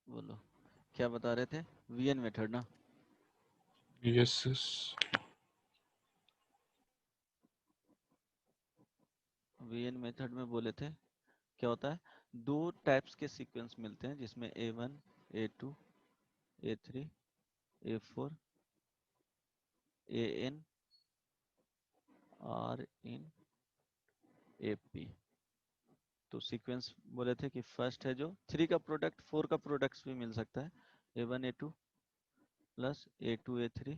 बोलो क्या बता रहे थे? वीएन मेथड ना? Yes yes. वीएन मेथड में बोले थे क्या होता है, दो टाइप्स के सीक्वेंस मिलते हैं जिसमें A1 A2 A3 A4 AN R in AP। तो सीक्वेंस बोले थे कि फर्स्ट है जो 3 का प्रोडक्ट 4 का प्रोडक्ट्स भी मिल सकता है, A1 A2 plus A2 A3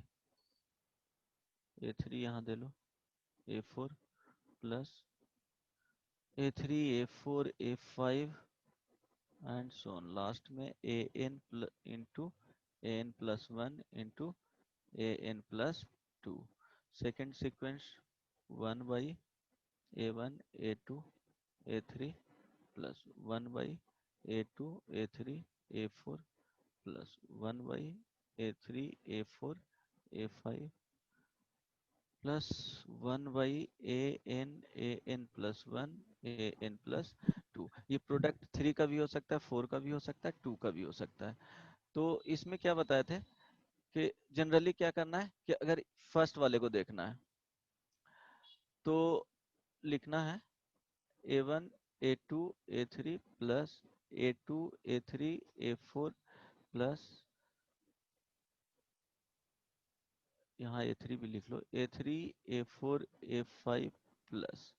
A3 यहाँ दे लो A4 plus A3 A4 A5 and so on, last में AN into AN plus 1 into AN plus 2। Second sequence 1 by A1 A2 A3 plus 1 by A2 A3 A4 plus 1 by A3 A4 A5 plus 1 by AN plus 1 AN plus 2। ये product 3 का भी हो सकता है, 4 का भी हो सकता है, 2 का भी हो सकता है। तो इसमें क्या बताए थे कि जनरली क्या करना है कि अगर फर्स्ट वाले को देखना है तो लिखना है A1 A2 A3 plus A2 A3 A4 plus, यहाँ A3 भी लिख लो, A3 A4 A5 plus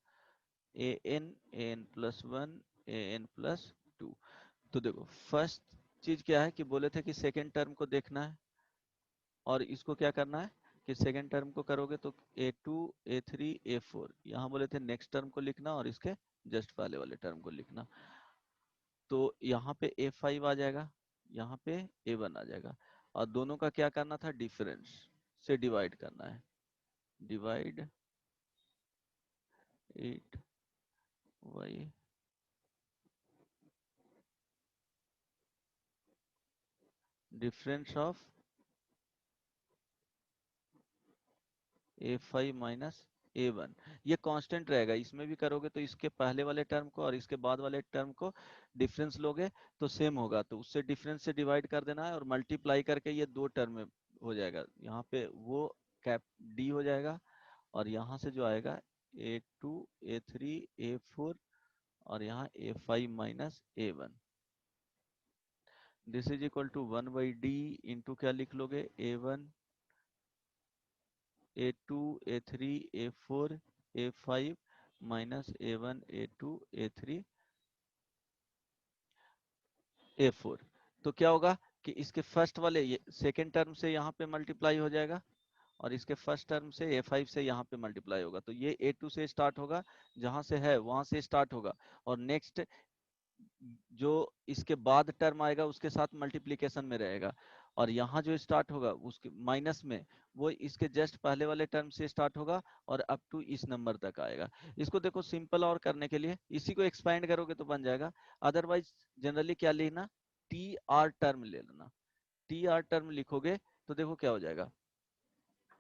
AN plus 1 AN plus 2। तो देखो फर्स्ट चीज क्या है कि बोले थे कि सेकेंड टर्म को देखना है, और इसको क्या करना है कि सेकेंड टर्म को करोगे तो A2 A3 A4, यहाँ बोले थे नेक्स्ट टर्म को लिखना और इसके जस्ट पहले वाले टर्म को लिखना। तो यहाँ पे A5 आ जाएगा, यहाँ पे A1 आ जाएगा, और दोनों का क्या करना था, डिफरेंस से डिवाइड करना है। Divide 8 y difference of A5 minus A1। ये कांस्टेंट रहेगा, इसमें भी करोगे तो इसके पहले वाले टर्म को और इसके बाद वाले टर्म को डिफरेंस लोगे तो सेम होगा, तो उससे डिफरेंस से डिवाइड कर देना है और मल्टीप्लाई करके ये दो टर्म में हो जाएगा। यहाँ पे वो कैप D हो जाएगा, और यहाँ से जो आएगा A2 A3 A4 और यहाँ A5 minus A1। This is equal to 1 by D into क्या लिख लोगे, A1 A2 A3 A4 A5 minus A1 A2 A3 A4। तो क्या होगा कि इसके फर्स्ट वाले सेकेंड टर्म से यहाँ पे मल्टीप्लाई हो जाएगा, और इसके फर्स्ट टर्म से A5 से यहाँ पे मल्टीप्लाई होगा, तो ये A2 से स्टार्ट होगा, जहां से है वहां से स्टार्ट होगा, और नेक्स्ट जो इसके बाद टर्म आएगा उसके साथ मल्टीप्लीकेशन में रहेगा, और यहाँ जो स्टार्ट होगा उसके माइनस में वो इसके जस्ट पहले वाले टर्म से स्टार्ट होगा और अप टू इस नंबर तक आएगा। इसको देखो सिंपल और करने के लिए इसी को एक्सपांड करोगे तो बन जाएगा, अदरवाइज जनरली क्या लेना, टी आर टर्म ले लेना। टी आर टर्म लिखोगे तो देखो क्या हो जाएगा,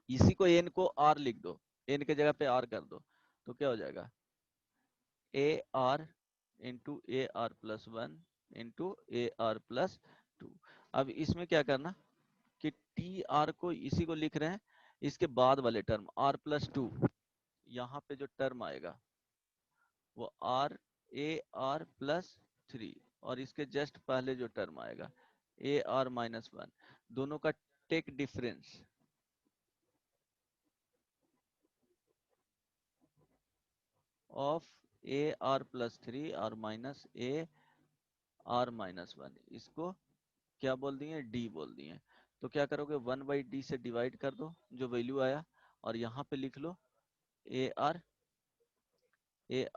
इसी को एन को आर लिख दो, एन के जगह पे आर कर दो, तो क्या हो जाएगा, A R into a are plus 1 into a are plus 2। अब इसमें क्या करना कि टी आर को इसी को लिख रहे हैं, इसके बाद वाले टर्म आर प्लस 2, यहाँ पे जो टर्म आएगा वो आर ए आर प्लस 3, और इसके जस्ट पहले जो टर्म आएगा ए आर माइनस 1, दोनों का take difference of A are plus 3 और माइनस ए आर माइनस 1, इसको क्या बोल दिए, डी बोल दिए। तो क्या करोगे, 1 बाई डी से डिवाइड कर दो जो वैल्यू आया, और यहाँ पे लिख लो a r a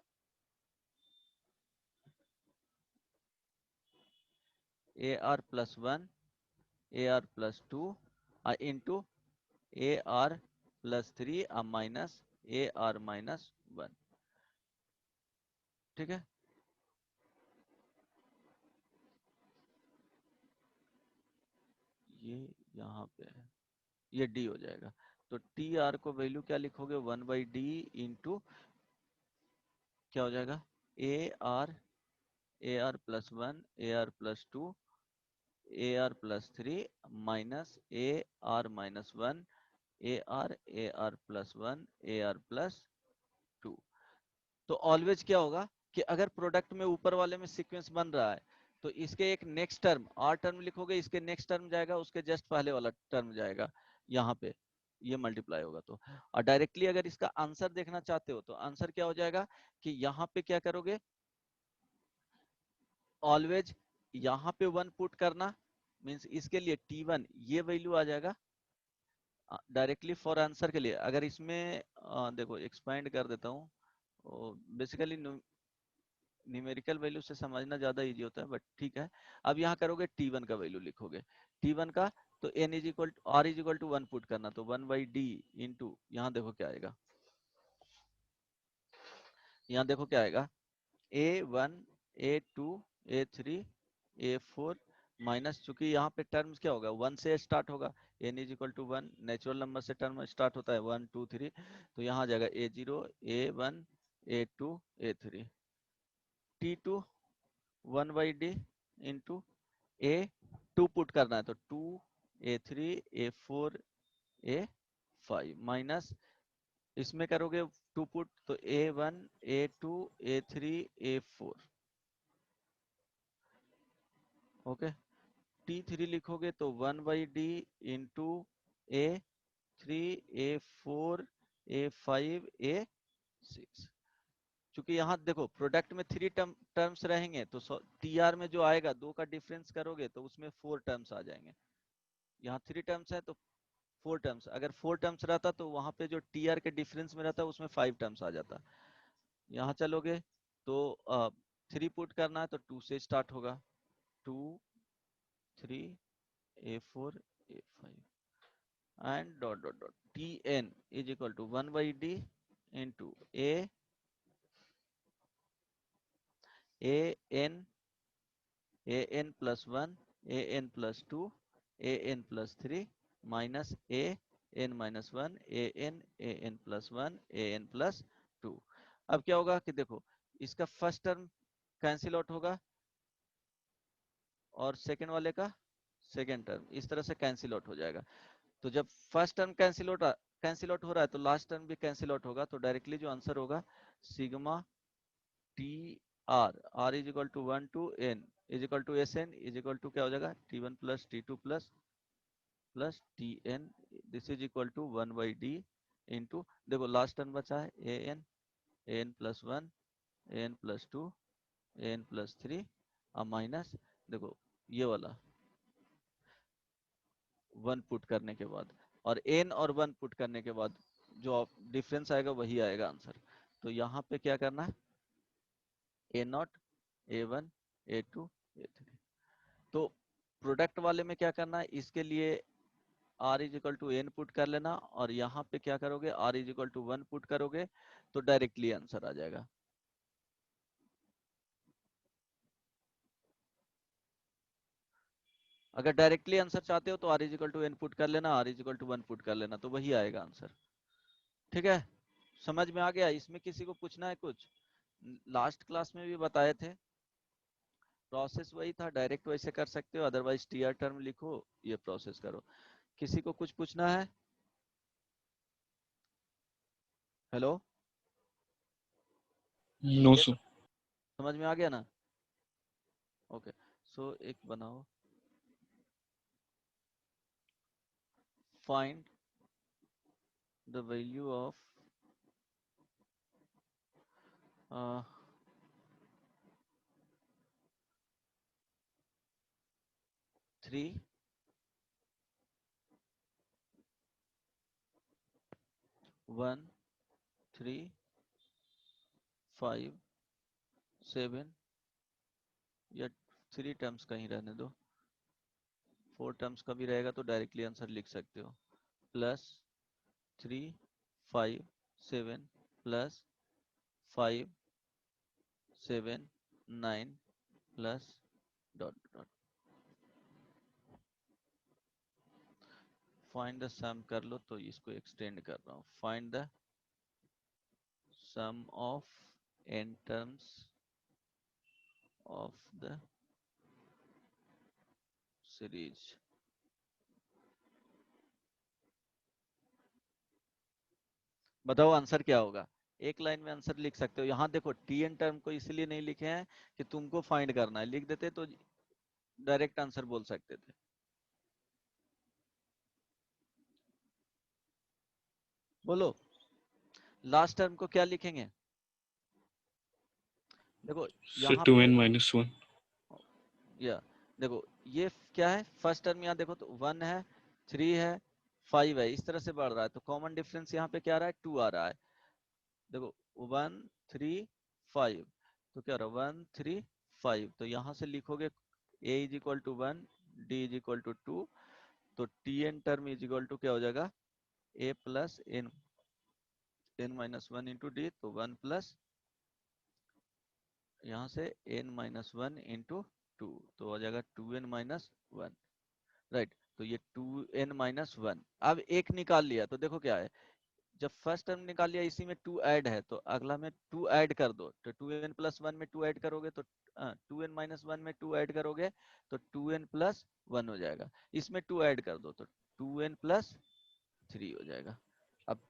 a are plus 1 a are plus 2 into a are plus 3 minus a r minus 1। ठीक है, ये यहाँ पे है, ये डी हो जाएगा। तो टी आर को वैल्यू क्या लिखोगे, 1 बाई डी इंटू क्या हो जाएगा, A R AR+1 AR+2 AR+3 minus AR-1 AR+1 AR+2। तो ऑलवेज क्या होगा कि अगर प्रोडक्ट में ऊपर वाले में सीक्वेंस बन रहा है तो इसके एक नेक्स्ट टर्म आर टर्म लिखोगे, इसके नेक्स्ट टर्म जाएगा, उसके जस्ट पहले वाला टर्म जाएगा, यहाँ पे ये मल्टीप्लाई होगा। तो और डायरेक्टली अगर इसका आंसर देखना चाहते हो तो आंसर क्या हो जाएगा कि यहाँ पे क्या करोगे, ऑलवेज यहाँ पे 1 पुट करना, मीन्स इसके लिए T1 ये वैल्यू आ जाएगा डायरेक्टली फॉर आंसर के लिए। अगर इसमें देखो एक्सपांड कर देता हूँ, बेसिकली न्यूमेरिकल वैल्यू से समझना ज्यादा इजी होता है, बट ठीक है। अब यहाँ करोगे T1 का वैल्यू लिखोगे, T1 का तो n is equal r is equal to 1 put करना, तो 1/d इंटू यहाँ देखो क्या आएगा, यहाँ देखो क्या आएगा A1 A2 A3 A4 minus, चूंकि यहाँ पे टर्म्स क्या होगा 1 से स्टार्ट होगा, n is equal to 1 natural number से टर्म स्टार्ट होता है 1 2 3, तो यहाँ आ जाएगा A0 A1 A2 A3 T2 1/d into A2 put करना है तो 2 A3 A4 A5 माइनस इसमें करोगे 2 पुट तो A1 A2 A3 A4 okay. T3 लिखोगे तो 1/d into A3 A4 A5 A6। क्योंकि यहाँ देखो प्रोडक्ट में 3 टर्म्स रहेंगे तो TR में जो आएगा 2 का डिफरेंस करोगे तो उसमें 4 टर्म्स आ जाएंगे। यहाँ 3 टर्म्स है तो 4 टर्म्स, अगर 4 टर्म्स रहता तो वहां पे जो TR के डिफरेंस में रहता उसमें 5 टर्म्स आ जाता। यहाँ चलोगे तो 3 पुट करना है तो 2 से स्टार्ट होगा, 2 3 A4 A5 and dot dot dot Tn is equal to 1/d into an an+1 an+2 an+3 minus an-1 an+1 an+2। अब क्या होगा कि देखो इसका फर्स्ट टर्म कैंसिल आउट होगा और सेकेंड वाले का सेकेंड टर्म इस तरह से कैंसिल आउट हो जाएगा। तो जब फर्स्ट टर्म कैंसिल आउट हो रहा है तो लास्ट टर्म भी कैंसिल आउट होगा, तो डायरेक्टली जो आंसर होगा sigma T R is equal to 1 to n is equal to S N is equal to क्या हो जाएगा T1 plus T2 plus Tn, this is equal to 1/d into देखो last term बचा है an+1 an+2 an+3 और minus देखो ये वाला 1 पुट करने के बाद और n और 1 पुट करने के बाद जो डिफरेंस आएगा वही आएगा आंसर। तो यहाँ पे क्या करना है A0 A1 A2 A3। तो प्रोडक्ट वाले में क्या करना है, इसके लिए r is equal to n put कर लेना और यहाँ पे क्या करोगे r is equal to 1 put करोगे तो डायरेक्टली आंसर आ जाएगा। अगर डायरेक्टली आंसर चाहते हो तो r is equal to n put कर लेना, r is equal to 1 put कर लेना, तो वही आएगा आंसर। ठीक है, समझ में आ गया? इसमें किसी को पूछना है कुछ? लास्ट क्लास में भी बताए थे, प्रोसेस वही था, डायरेक्ट वैसे कर सकते हो, अदरवाइज टीआर टर्म लिखो ये प्रोसेस करो। किसी को कुछ पूछना है? हेलो, No, ये sir. समझ में आ गया ना? ओके, सो एक बनाओ, फाइंड द वैल्यू ऑफ 3 1 3 5 7 या 3 टर्म्स कहीं रहने दो, 4 टर्म्स का भी रहेगा तो डायरेक्टली आंसर लिख सकते हो, plus 3 5 7 plus 5 7 9 plus dot dot. Find the sum कर लो तो इसको एक्सटेंड कर रहा हूँ, find the sum of n terms of the series। बताओ आंसर क्या होगा। एक लाइन में आंसर लिख सकते हो। यहाँ देखो टी एन टर्म को इसलिए नहीं लिखे हैं कि तुमको फाइंड करना है, लिख देते तो डायरेक्ट आंसर बोल सकते थे। बोलो लास्ट टर्म को क्या लिखेंगे। देखो So यहाँ पे 2n minus 1. या देखो ये क्या है, फर्स्ट टर्म यहाँ देखो तो 1 है, 3 है, 5 है, इस तरह से बढ़ रहा है। तो कॉमन डिफरेंस यहाँ पे क्या आ रहा है, 2 आ रहा है। देखो 1 3 5, तो क्या रहा 1 3 5। तो यहाँ से लिखोगे a is equal to 1, d is equal to 2, तो T N term is equal to क्या हो जाएगा, a plus n minus 1 into D, तो 1 प्लस यहाँ से n माइनस 1 इंटू 2, तो हो जाएगा 2n माइनस 1। राइट, तो ये 2n माइनस 1। अब एक निकाल लिया तो देखो क्या है, जब फर्स्ट टर्म निकाल लिया इसी में 2 ऐड है, तो अगला में 2 ऐड कर दो, तो 2n प्लस 1 में 2 ऐड करोगे तो 2n माइनस 1 में 2 ऐड करोगे तो 2n प्लस 1 हो जाएगा। इसमें 2 ऐड कर दो तो 2n प्लस 3 हो जाएगा। अब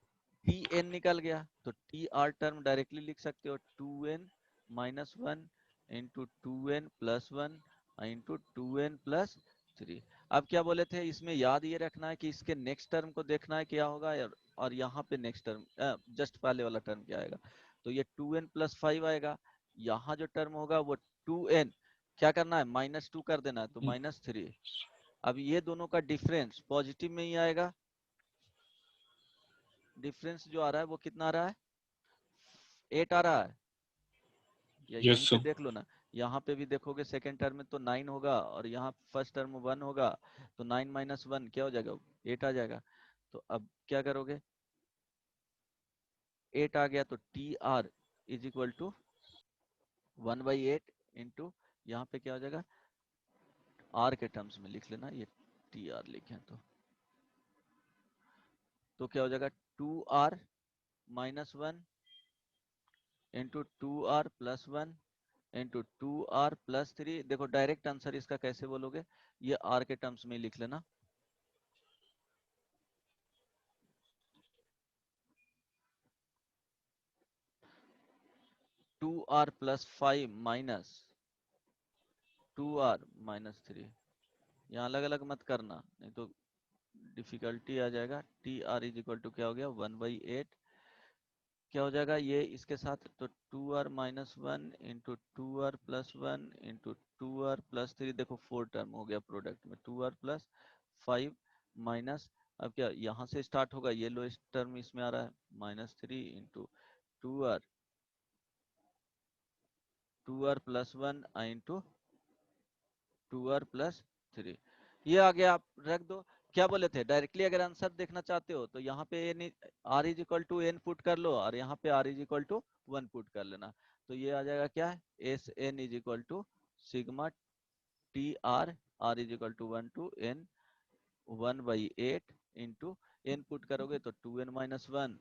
टी एन निकल गया तो टी आर टर्म डायरेक्टली लिख सकते हो, 2n minus 1 into 2n plus 1 into 2n plus 3। अब क्या बोले थे, इसमें याद ये रखना है कि इसके नेक्स्ट टर्म को देखना है क्या होगा, और यहाँ पे नेक्स्ट टर्म जस्ट पहले वाला टर्म क्या आएगा, तो ये 2n प्लस 5 आएगा। यहाँ जो टर्म होगा वो 2n क्या करना है, -2 कर देना है, तो -3। अब ये दोनों का डिफरेंस पॉजिटिव में ही आएगा। डिफरेंस जो आ रहा है वो कितना आ रहा है, 8 आ रहा है, या Yes, यहीं पे sir. देख लो ना। यहाँ पे भी देखोगे सेकेंड टर्म में तो 9 होगा, और यहाँ फर्स्ट टर्म में 1 होगा, तो 9 माइनस 1 क्या हो जाएगा, 8 आ जाएगा। तो अब क्या करोगे, 8 आ गया तो T R is equal to 1/8 into यहाँ पे क्या हो जाएगा, आर के टर्म्स में लिख लेना, ये टी आर लिखे तो क्या हो जाएगा, 2r minus 1 into 2r plus 1 into 2r plus 3। देखो डायरेक्ट आंसर इसका कैसे बोलोगे, ये r के टर्म्स में लिख लेना, 2r plus 5 minus 2r minus 3। यहाँ अलग अलग मत करना नहीं तो डिफिकल्टी आ जाएगा। T are is equal to क्या हो गया, 1/8 क्या हो जाएगा ये इसके साथ, तो 2r minus 1 into 2r plus 1 into 2r plus 3। देखो 4 टर्म हो गया प्रोडक्ट में, 2r प्लस 5 माइनस, अब क्या यहाँ से स्टार्ट होगा, ये लोएस्ट टर्म इसमें आ रहा है, -3 into 2r 2r plus 1 into 2r plus 3। ये आगे आप रख दो। क्या बोले थे, डायरेक्टली अगर आंसर देखना चाहते हो तो यहाँ पे r is equal to n put कर लो, और यहाँ पे r is equal to 1 put कर लेना। तो ये आ जाएगा क्या है, S N is equal to sigma T R, are is equal to 1 to n 1/8 into n put करोगे तो 2n minus 1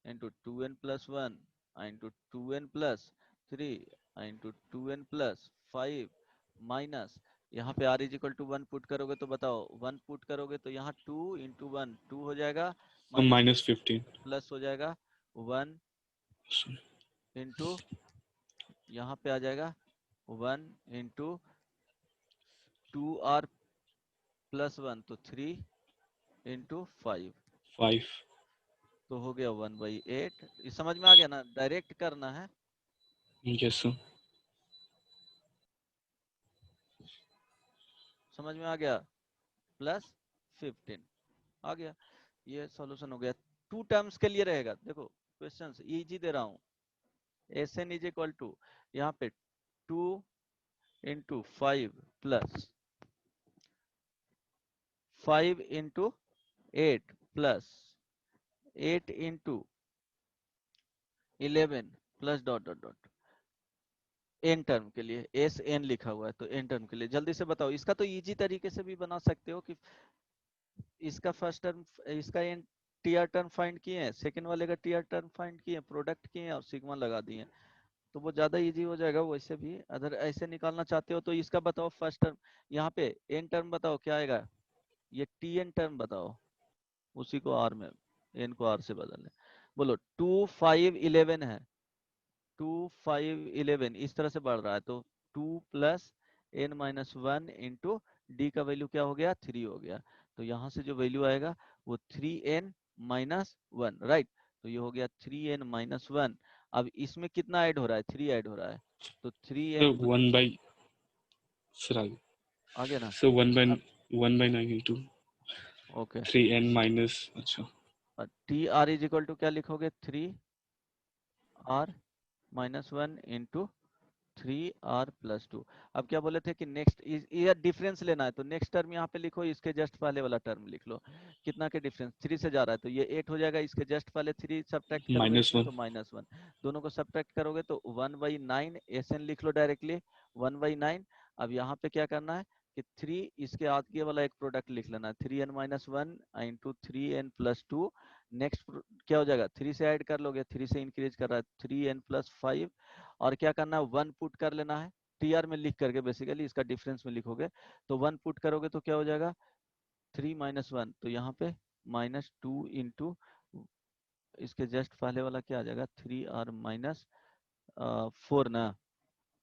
into 2n plus 1 into 2n plus 3 into 2n plus 5 minus, यहाँ पे r is equal to 1 put करोगे तो बताओ, 1 put करोगे तो यहाँ 2 इंटू 1 2 हो जाएगा, माइनस Minus 15. प्लस हो जाएगा 1 Sorry. इंटू यहाँ पे आ जाएगा 1 इंटू 2r प्लस 1, तो 3 इंटू 5, 5. तो हो गया 1/8। ये समझ में आ गया ना, डायरेक्ट करना है। Yes, sir. समझ में आ गया, प्लस 15 आ गया। ये सॉल्यूशन हो गया। 2 टर्म्स के लिए रहेगा, देखो क्वेश्चंस इजी दे रहा हूँ। S N is equal to यहाँ पे 2 into 5 plus 5 into 8 plus 8 into 11 plus dot dot dot, N term के लिए एस एन लिखा हुआ है, तो एन टर्म के लिए जल्दी से बताओ। इसका तो इजी तरीके से भी बना सकते हो कि इसका फर्स्ट टर्म, इसका N T R term find किए हैं, सेकंड वाले का टी आर टर्म फाइंड किए, प्रोडक्ट किए और सिग्मा लगा दिए, तो वो ज्यादा इजी हो जाएगा वैसे भी। अगर ऐसे निकालना चाहते हो तो इसका बताओ फर्स्ट टर्म, यहाँ पे एन टर्म बताओ क्या आएगा, ये टी एन टर्म बताओ, उसी को आर में, एन को आर से बदल लें। बोलो 2 5 11 है, 2 5 11 इस तरह से बढ़ रहा है, तो 2 plus N minus one into D का वैल्यू क्या हो गया, 3 हो गया। तो यहाँ से जो वैल्यू आएगा वो 3n माइनस वन, राइट। तो ये हो गया 3n माइनस वन। अब इसमें कितना ऐड हो रहा है, 3 ऐड हो रहा है, तो 3n So 1 by sir, आ गया ना। so 1 अब by 9 into okay, 3n minus अच्छा T are is equal to क्या लिखोगे, 3r minus one into 3r+2। अब क्या बोले थे कि नेक्स्ट ये डिफरेंस लेना है, तो नेक्स्ट टर्म यहाँ पे लिखो, इसके जस्ट पहले वाला टर्म लिख लो। कितना के डिफरेंस, 3 से जा रहा है तो ये 8 हो जाएगा, इसके जस्ट पहले 3 सब्ट्रैक्ट करोगे minus इसमें 1 तो -1, दोनों को सब्ट्रैक्ट करोगे तो 1/9 एसएन लिख लो डायरेक्टली, 1/9। अब यहाँ पे क्या करना है कि 3 इसके आगे वाला एक प्रोडक्ट लिख लेना है, 3n minus one into 3n+2। Next क्या हो जाएगा, 3 से ऐड कर लोगे, 3 से इंक्रीज कर रहा है 3n+5, और क्या करना है 1 पुट कर लेना है टीआर में लिख करके, बेसिकली इसका डिफरेंस में लिखोगे तो 1 पुट करोगे तो क्या हो जाएगा 3 माइनस वन, तो यहाँ पे -2 इंटू इसके जस्ट पहले वाला क्या आ जाएगा 3r माइनस 4 ना,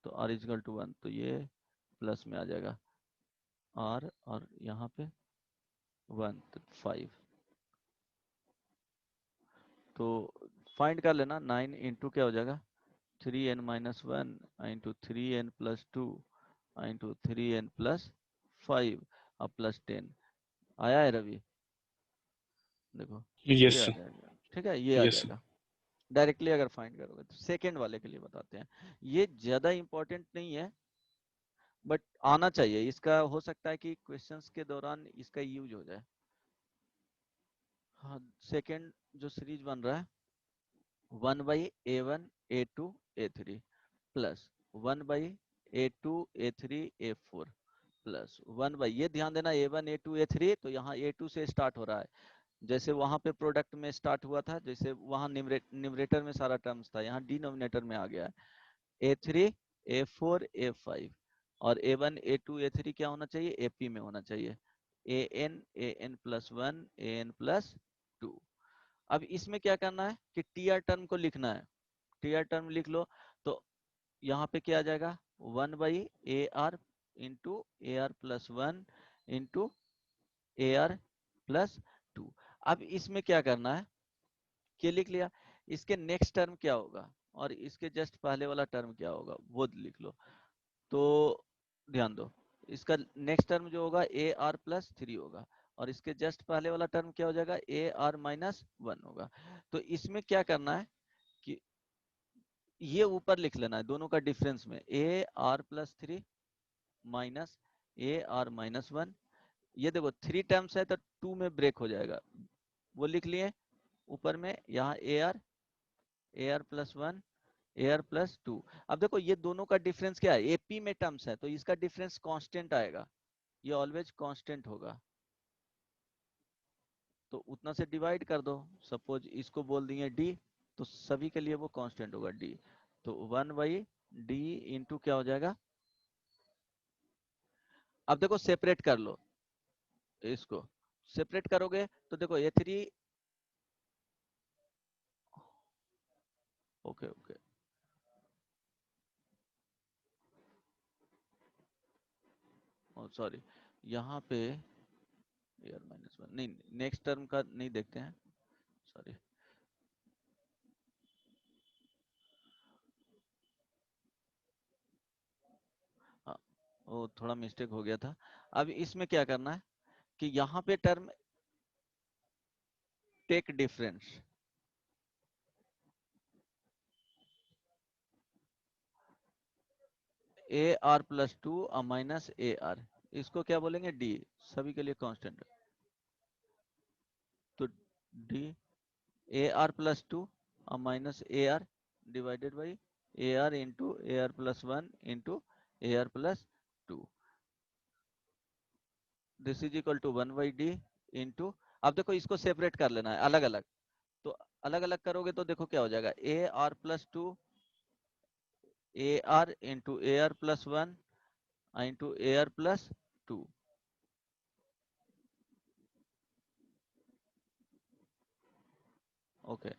तो r इजकल टू 1, तो ये प्लस में आ जाएगा r, और यहाँ पे 1 तो 5। तो फाइंड कर लेना, 9 इंटू क्या हो जाएगा 3n minus one into 3n+2 into 3n+5 और +10 आया है रवि, देखो yes ये आ sir, जाएगा, ठीक है ये आ yes sir. जाएगा डायरेक्टली अगर फाइंड करोगे तो। सेकेंड वाले के लिए बताते हैं, ये ज्यादा इंपॉर्टेंट नहीं है बट आना चाहिए, इसका हो सकता है कि क्वेश्चंस के दौरान इसका यूज हो जाए। हाँ, सेकेंड जो सीरीज बन रहा है 1/a1 a2 a3 plus 1/a2 a3 a4 plus 1 ये ध्यान देना a1 a2 a3, तो यहाँ a2 से स्टार्ट हो रहा है, जैसे वहां पे प्रोडक्ट में स्टार्ट हुआ था, जैसे वहां न्यूमरेटर में सारा टर्म्स था, यहाँ डिनोमिनेटर में आ गया है a3 a4 a5, और a1 a2 a3 क्या होना चाहिए, ap में होना चाहिए, an+1 an+2। अब इसमें क्या करना है कि टीआर टर्म को लिखना है, टीआर टर्म लिख लो, तो यहाँ पे क्या आ जाएगा 1/ar into ar+1 into ar+2। अब इसमें क्या करना है कि लिख लिया, इसके नेक्स्ट टर्म क्या होगा और इसके जस्ट पहले वाला टर्म क्या होगा वो लिख लो। तो ध्यान दो, इसका नेक्स्ट टर्म जो होगा ar+3 होगा, और इसके जस्ट पहले वाला टर्म क्या हो जाएगा ar-1 होगा। तो इसमें क्या करना है कि ये ऊपर लिख लेना है दोनों का डिफरेंस में, ar+3 माइनस ar-1। ये देखो 3 टर्म्स है तो 2 में ब्रेक हो जाएगा, वो लिख लिए ऊपर में, यहाँ ar+1 ar+2। अब देखो ये दोनों का डिफरेंस क्या है, एपी में टर्म्स है तो इसका डिफरेंस कांस्टेंट आएगा, ये ऑलवेज कांस्टेंट होगा, तो उतना से डिवाइड कर दो। सपोज इसको बोल दिए डी, तो सभी के लिए वो कांस्टेंट होगा डी, तो 1/d इंटू क्या हो जाएगा। अब देखो सेपरेट कर लो, इसको सेपरेट करोगे तो देखो a3, ओके ओके सॉरी, यहाँ पे ar-1 नहीं, नेक्स्ट टर्म का नहीं देखते हैं, सॉरी। हाँ, वो थोड़ा मिस्टेक हो गया था। अब इसमें क्या करना है कि यहाँ पे term take difference, ar+2 minus ar, इसको क्या बोलेंगे डी, सभी के लिए कांस्टेंट, तो D ar+2 minus ar divided by ar into ar+1 into ar+2, this is equal to 1/d into, अब देखो इसको सेपरेट कर लेना है अलग अलग, तो अलग अलग करोगे तो देखो क्या हो जाएगा ar+2 A R into a are plus 1 into a are plus 2। Okay,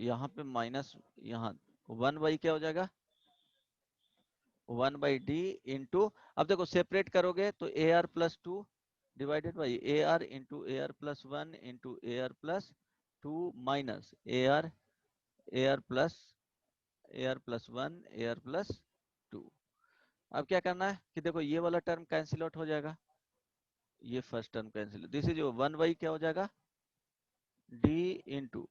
यहाँ पे माइनस, यहाँ 1 बाई क्या हो जाएगा, 1/d इंटू, अब देखो सेपरेट करोगे तो A R plus 2 divided by A R into a are plus 1 into a are plus 2 minus a are plus 1 a are plus 2। अब क्या करना है कि देखो ये वाला टर्म कैंसिल आउट हो जाएगा, ये first term cancel, this is 1 by क्या हो जाएगा, D into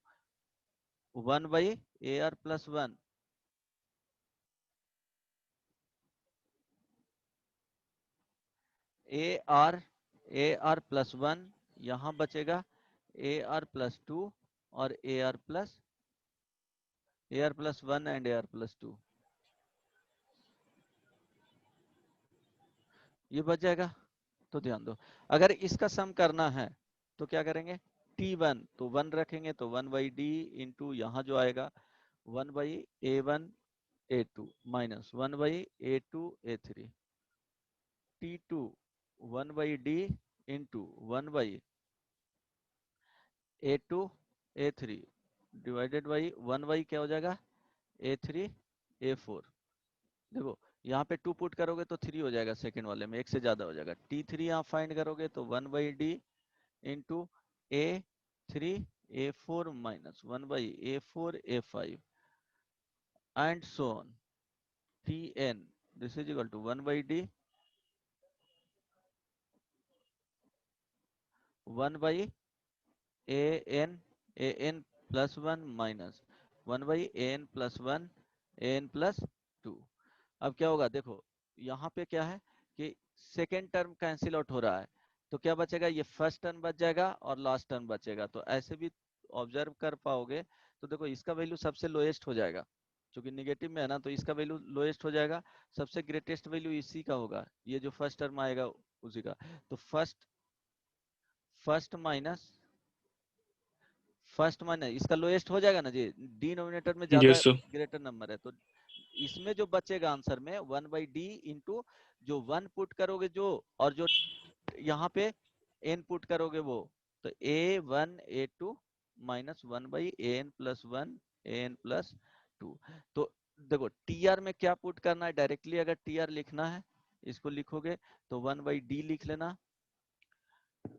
1 by A R plus 1 a are plus 1, यहाँ बचेगा ए आर प्लस 2 और A R plus 1 and A R plus 2, ये बच जाएगा। तो ध्यान दो, अगर इसका सम करना है तो क्या करेंगे, T1 तो 1 रखेंगे तो 1/d इंटू यहाँ जो आएगा 1/a1 a2 minus 1/a2 a3, T2 1/d into 1/a2 a3 divided by 1 क्या हो जाएगा, a3 a4। देखो यहाँ पे 2 पुट करोगे तो 3 हो जाएगा, सेकंड वाले में एक से ज्यादा हो जाएगा। T3 यहाँ फाइंड करोगे तो 1/d into a3 a4 minus 1/a4 a5 and so on, Tn this is equal to 1/d 1/an plus 1 minus 1/an plus 1 an plus 2। अब क्या होगा, देखो यहाँ पे क्या है कि सेकेंड टर्म कैंसिल आउट हो रहा है, तो क्या बचेगा, ये फर्स्ट टर्म बच जाएगा और लास्ट टर्म बचेगा। तो ऐसे भी ऑब्जर्व कर पाओगे, तो देखो इसका वैल्यू सबसे लोएस्ट हो जाएगा, क्योंकि निगेटिव में है ना, तो इसका वैल्यू लोएस्ट हो जाएगा। सबसे ग्रेटेस्ट वैल्यू इसी का होगा, ये जो फर्स्ट टर्म आएगा उसी का। तो फर्स्ट माइनस इसका लोएस्ट हो जाएगा ना जी, डिनोमिनेटर में ज्यादा यस सर। ग्रेटर नंबर है, तो इसमें जो बचेगा आंसर में 1/d इंटू जो 1 पुट करोगे जो, और जो यहाँ पे n पुट करोगे वो, तो a1 a2 minus 1/an plus 1 an plus 2। तो देखो tr में क्या पुट करना है, डायरेक्टली अगर tr लिखना है इसको लिखोगे तो 1/d लिख लेना,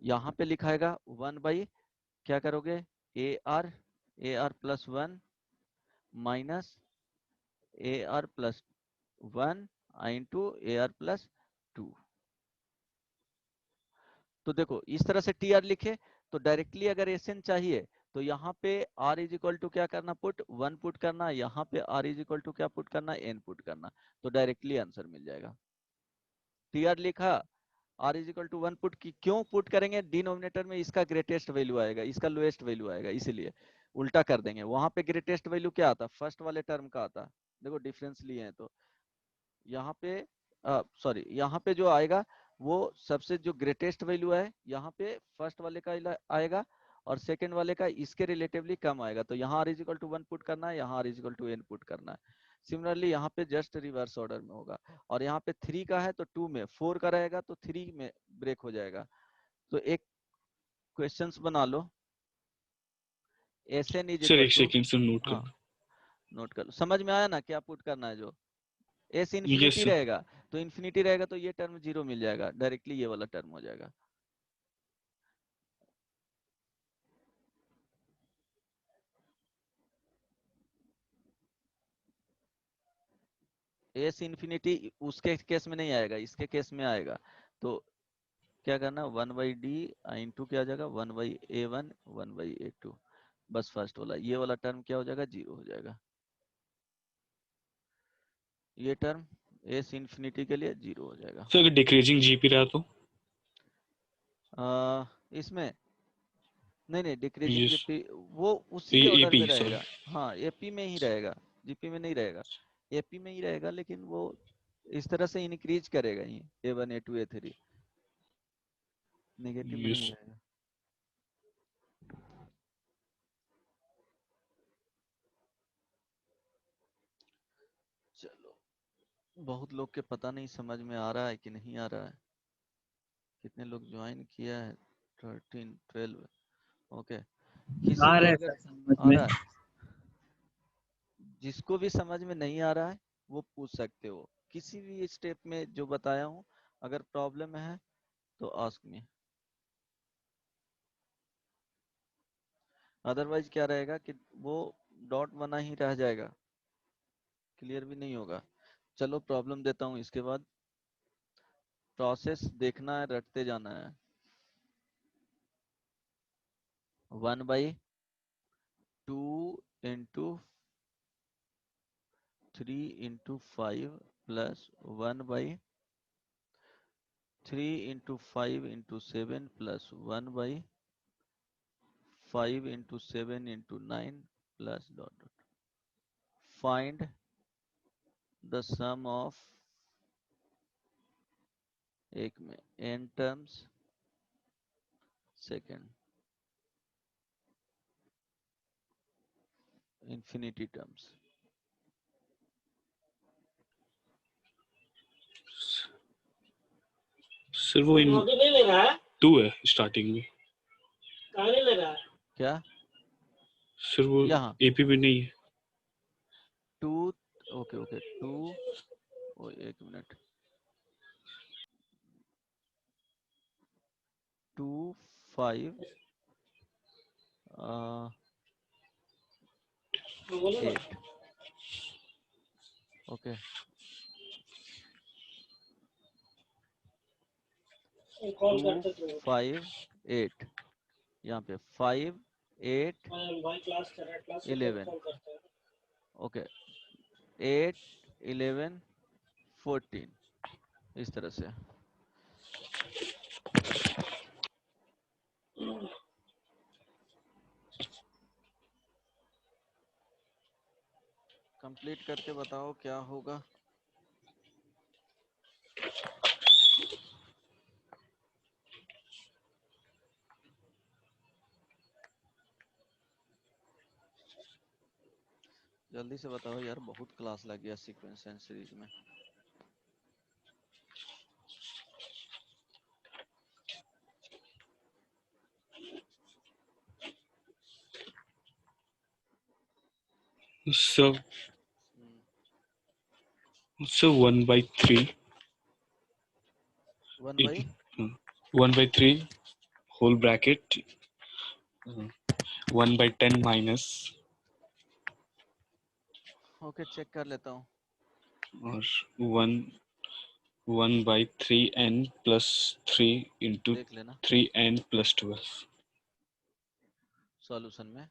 यहाँ पे लिखाएगा 1 क्या करोगे, ar plus 1 minus ar plus 1 into ar plus 2। तो देखो इस तरह से टी आर लिखे, तो डायरेक्टली अगर एसएन चाहिए तो यहाँ पे r इज इक्वल टू क्या करना, पुट 1 पुट करना, यहाँ पे r इज इक्वल टू क्या पुट करना, n पुट करना, तो डायरेक्टली आंसर मिल जाएगा। टी आर लिखा, r is equal to 1 put की, क्यों पुट करेंगे, डिनोमिनेटर में इसका ग्रेटेस्ट वैल्यू आएगा, इसका लोएस्ट वैल्यू आएगा, इसीलिए उल्टा कर देंगे। वहां पे ग्रेटेस्ट वैल्यू क्या आता, फर्स्ट वाले टर्म का आता, देखो डिफरेंस लिए हैं तो यहाँ पे सॉरी, यहाँ पे जो आएगा वो सबसे जो ग्रेटेस्ट वैल्यू है यहाँ पे फर्स्ट वाले का आएगा, और सेकंड वाले का इसके रिलेटिवली कम आएगा, तो यहाँ r is equal to 1 put करना है, यहाँ r is equal to n put करना है। सिमिलरली यहाँ पे जस्ट रिवर्स ऑर्डर में होगा, और यहाँ पे 3 का है तो 2 में, 4 का रहेगा तो 3 में ब्रेक हो जाएगा। तो एक क्वेश्चंस बना लो, s N is sir equal एक टू, सेकंड सर नोट हाँ कर। नोट कर लो, समझ में आया ना क्या पुट करना है, जो एस यस इन्फिनिटी सर। रहेगा तो इन्फिनिटी रहेगा तो ये टर्म 0 मिल जाएगा, डायरेक्टली ये वाला टर्म हो जाएगा। एस इन्फिनिटी उसके केस में नहीं आएगा, इसके केस में आएगा, तो क्या करना, 1/d इंटू क्या हो जाएगा, 1/a1 1/a2, बस फर्स्ट वाला ये वाला टर्म क्या हो जाएगा, 0 हो जाएगा, ये टर्म एस इन्फिनिटी के लिए 0 हो जाएगा। सर अगर डिक्रीजिंग जीपी रहा तो? इसमें नहीं डिक्रीजिंग यस। जीपी वो उसी ऑर्डर एपी में सॉरी। रहेगा, हाँ एपी में ही रहेगा, जीपी में नहीं रहेगा, एपी में ही रहेगा, लेकिन वो इस तरह से इंक्रीज करेगा ही, a1 a2 a3, नेगेटिव में यस। नहीं रहेगा। चलो बहुत लोग के पता नहीं समझ में आ रहा है कि नहीं आ रहा है। कितने लोग ज्वाइन किया है? 13 12। ओके, किसी आ को रहा है अगर सर समझ आ में। रहा है, जिसको भी समझ में नहीं आ रहा है वो पूछ सकते हो किसी भी स्टेप में जो बताया हूँ। अगर प्रॉब्लम है तो आस्क मी, अदरवाइज क्या रहेगा कि वो डॉट बना ही रह जाएगा, क्लियर भी नहीं होगा। चलो प्रॉब्लम देता हूँ, इसके बाद प्रोसेस देखना है, रटते जाना है। 1/2 into 3 into 5 plus 1/3 into 5 into 7 plus 1/5 into 7 into 9 plus dot dot. Find the sum of, एक में n terms, second infinity terms. Sir वो इन नहीं ले रहा है, 2 है स्टार्टिंग में। कहाँ नहीं ले रहा है? क्या सर वो यहाँ एपी में नहीं है। 2, ओके ओके 2, ओ एक मिनट, 2 5 बोलो ना, 8। ओके, कॉल 2 करते थे। 5 8, यहाँ पे 5 8 भाई क्लास कर रहा है, क्लास के टाइम 11। कॉल करता है। ओके, 8 11 14, इस तरह से। कंप्लीट करके बताओ क्या होगा। जल्दी से बताओ यार, बहुत क्लास लग गया सीक्वेंस एंड सीरीज में। Sir 1/3 1/, 1/3 whole bracket 1/10 minus okay check कर लेता हूँ। और 1/3n प्लस 3 इंटू देख लेना 3n प्लस 12। सॉल्यूशन में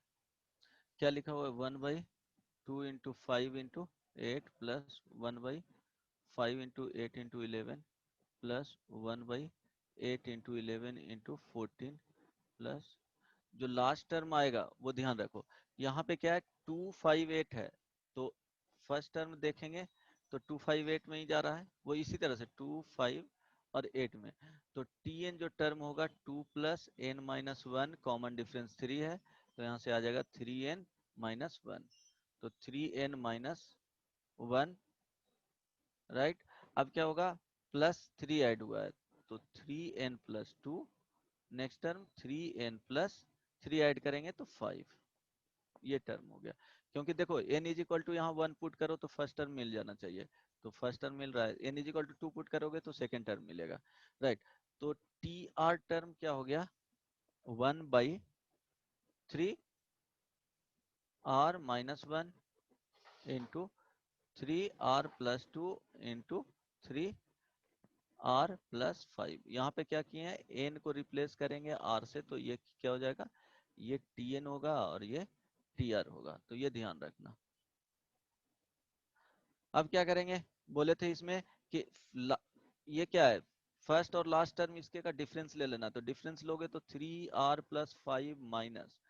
क्या लिखा हुआ है, 1/2 into 5 into 8 plus 1/5 into 8 into 11 plus 1/8 into 11 into 14 plus, जो लास्ट टर्म आएगा वो ध्यान रखो। यहाँ पे क्या है, 258 है, तो फर्स्ट टर्म देखेंगे तो 258 में ही जा रहा है, वो इसी तरह से 2 5 और 8 में। तो tn जो टर्म होगा 2 plus n minus 1, common difference 3 है, तो यहाँ से आ जाएगा 3n माइनस 1, तो 3n माइनस 1, राइट। अब क्या होगा, प्लस 3 ऐड हुआ है, तो 3n plus 2, next term 3n plus 3 add करेंगे तो 5, ये टर्म हो गया। क्योंकि देखो n इज इक्वल टू यहाँ 1 पुट करो तो फर्स्ट टर्म मिल जाना चाहिए, तो फर्स्ट टर्म मिल रहा है। n is equal to 2 put करोगे तो सेकेंड टर्म मिलेगा, राइट। तो टी आर टर्म क्या हो गया, 1/3 r minus 1 into 3r plus 2 into 3r plus 5। यहाँ पे क्या किए हैं, n को रिप्लेस करेंगे r से, तो ये क्या हो जाएगा, ये tn होगा और ये tr होगा, तो ये ध्यान रखना। अब क्या करेंगे, बोले थे इसमें कि ये क्या है, फर्स्ट और लास्ट टर्म इसके का डिफरेंस ले लेना, तो डिफरेंस लोगे तो 3r plus 5 minus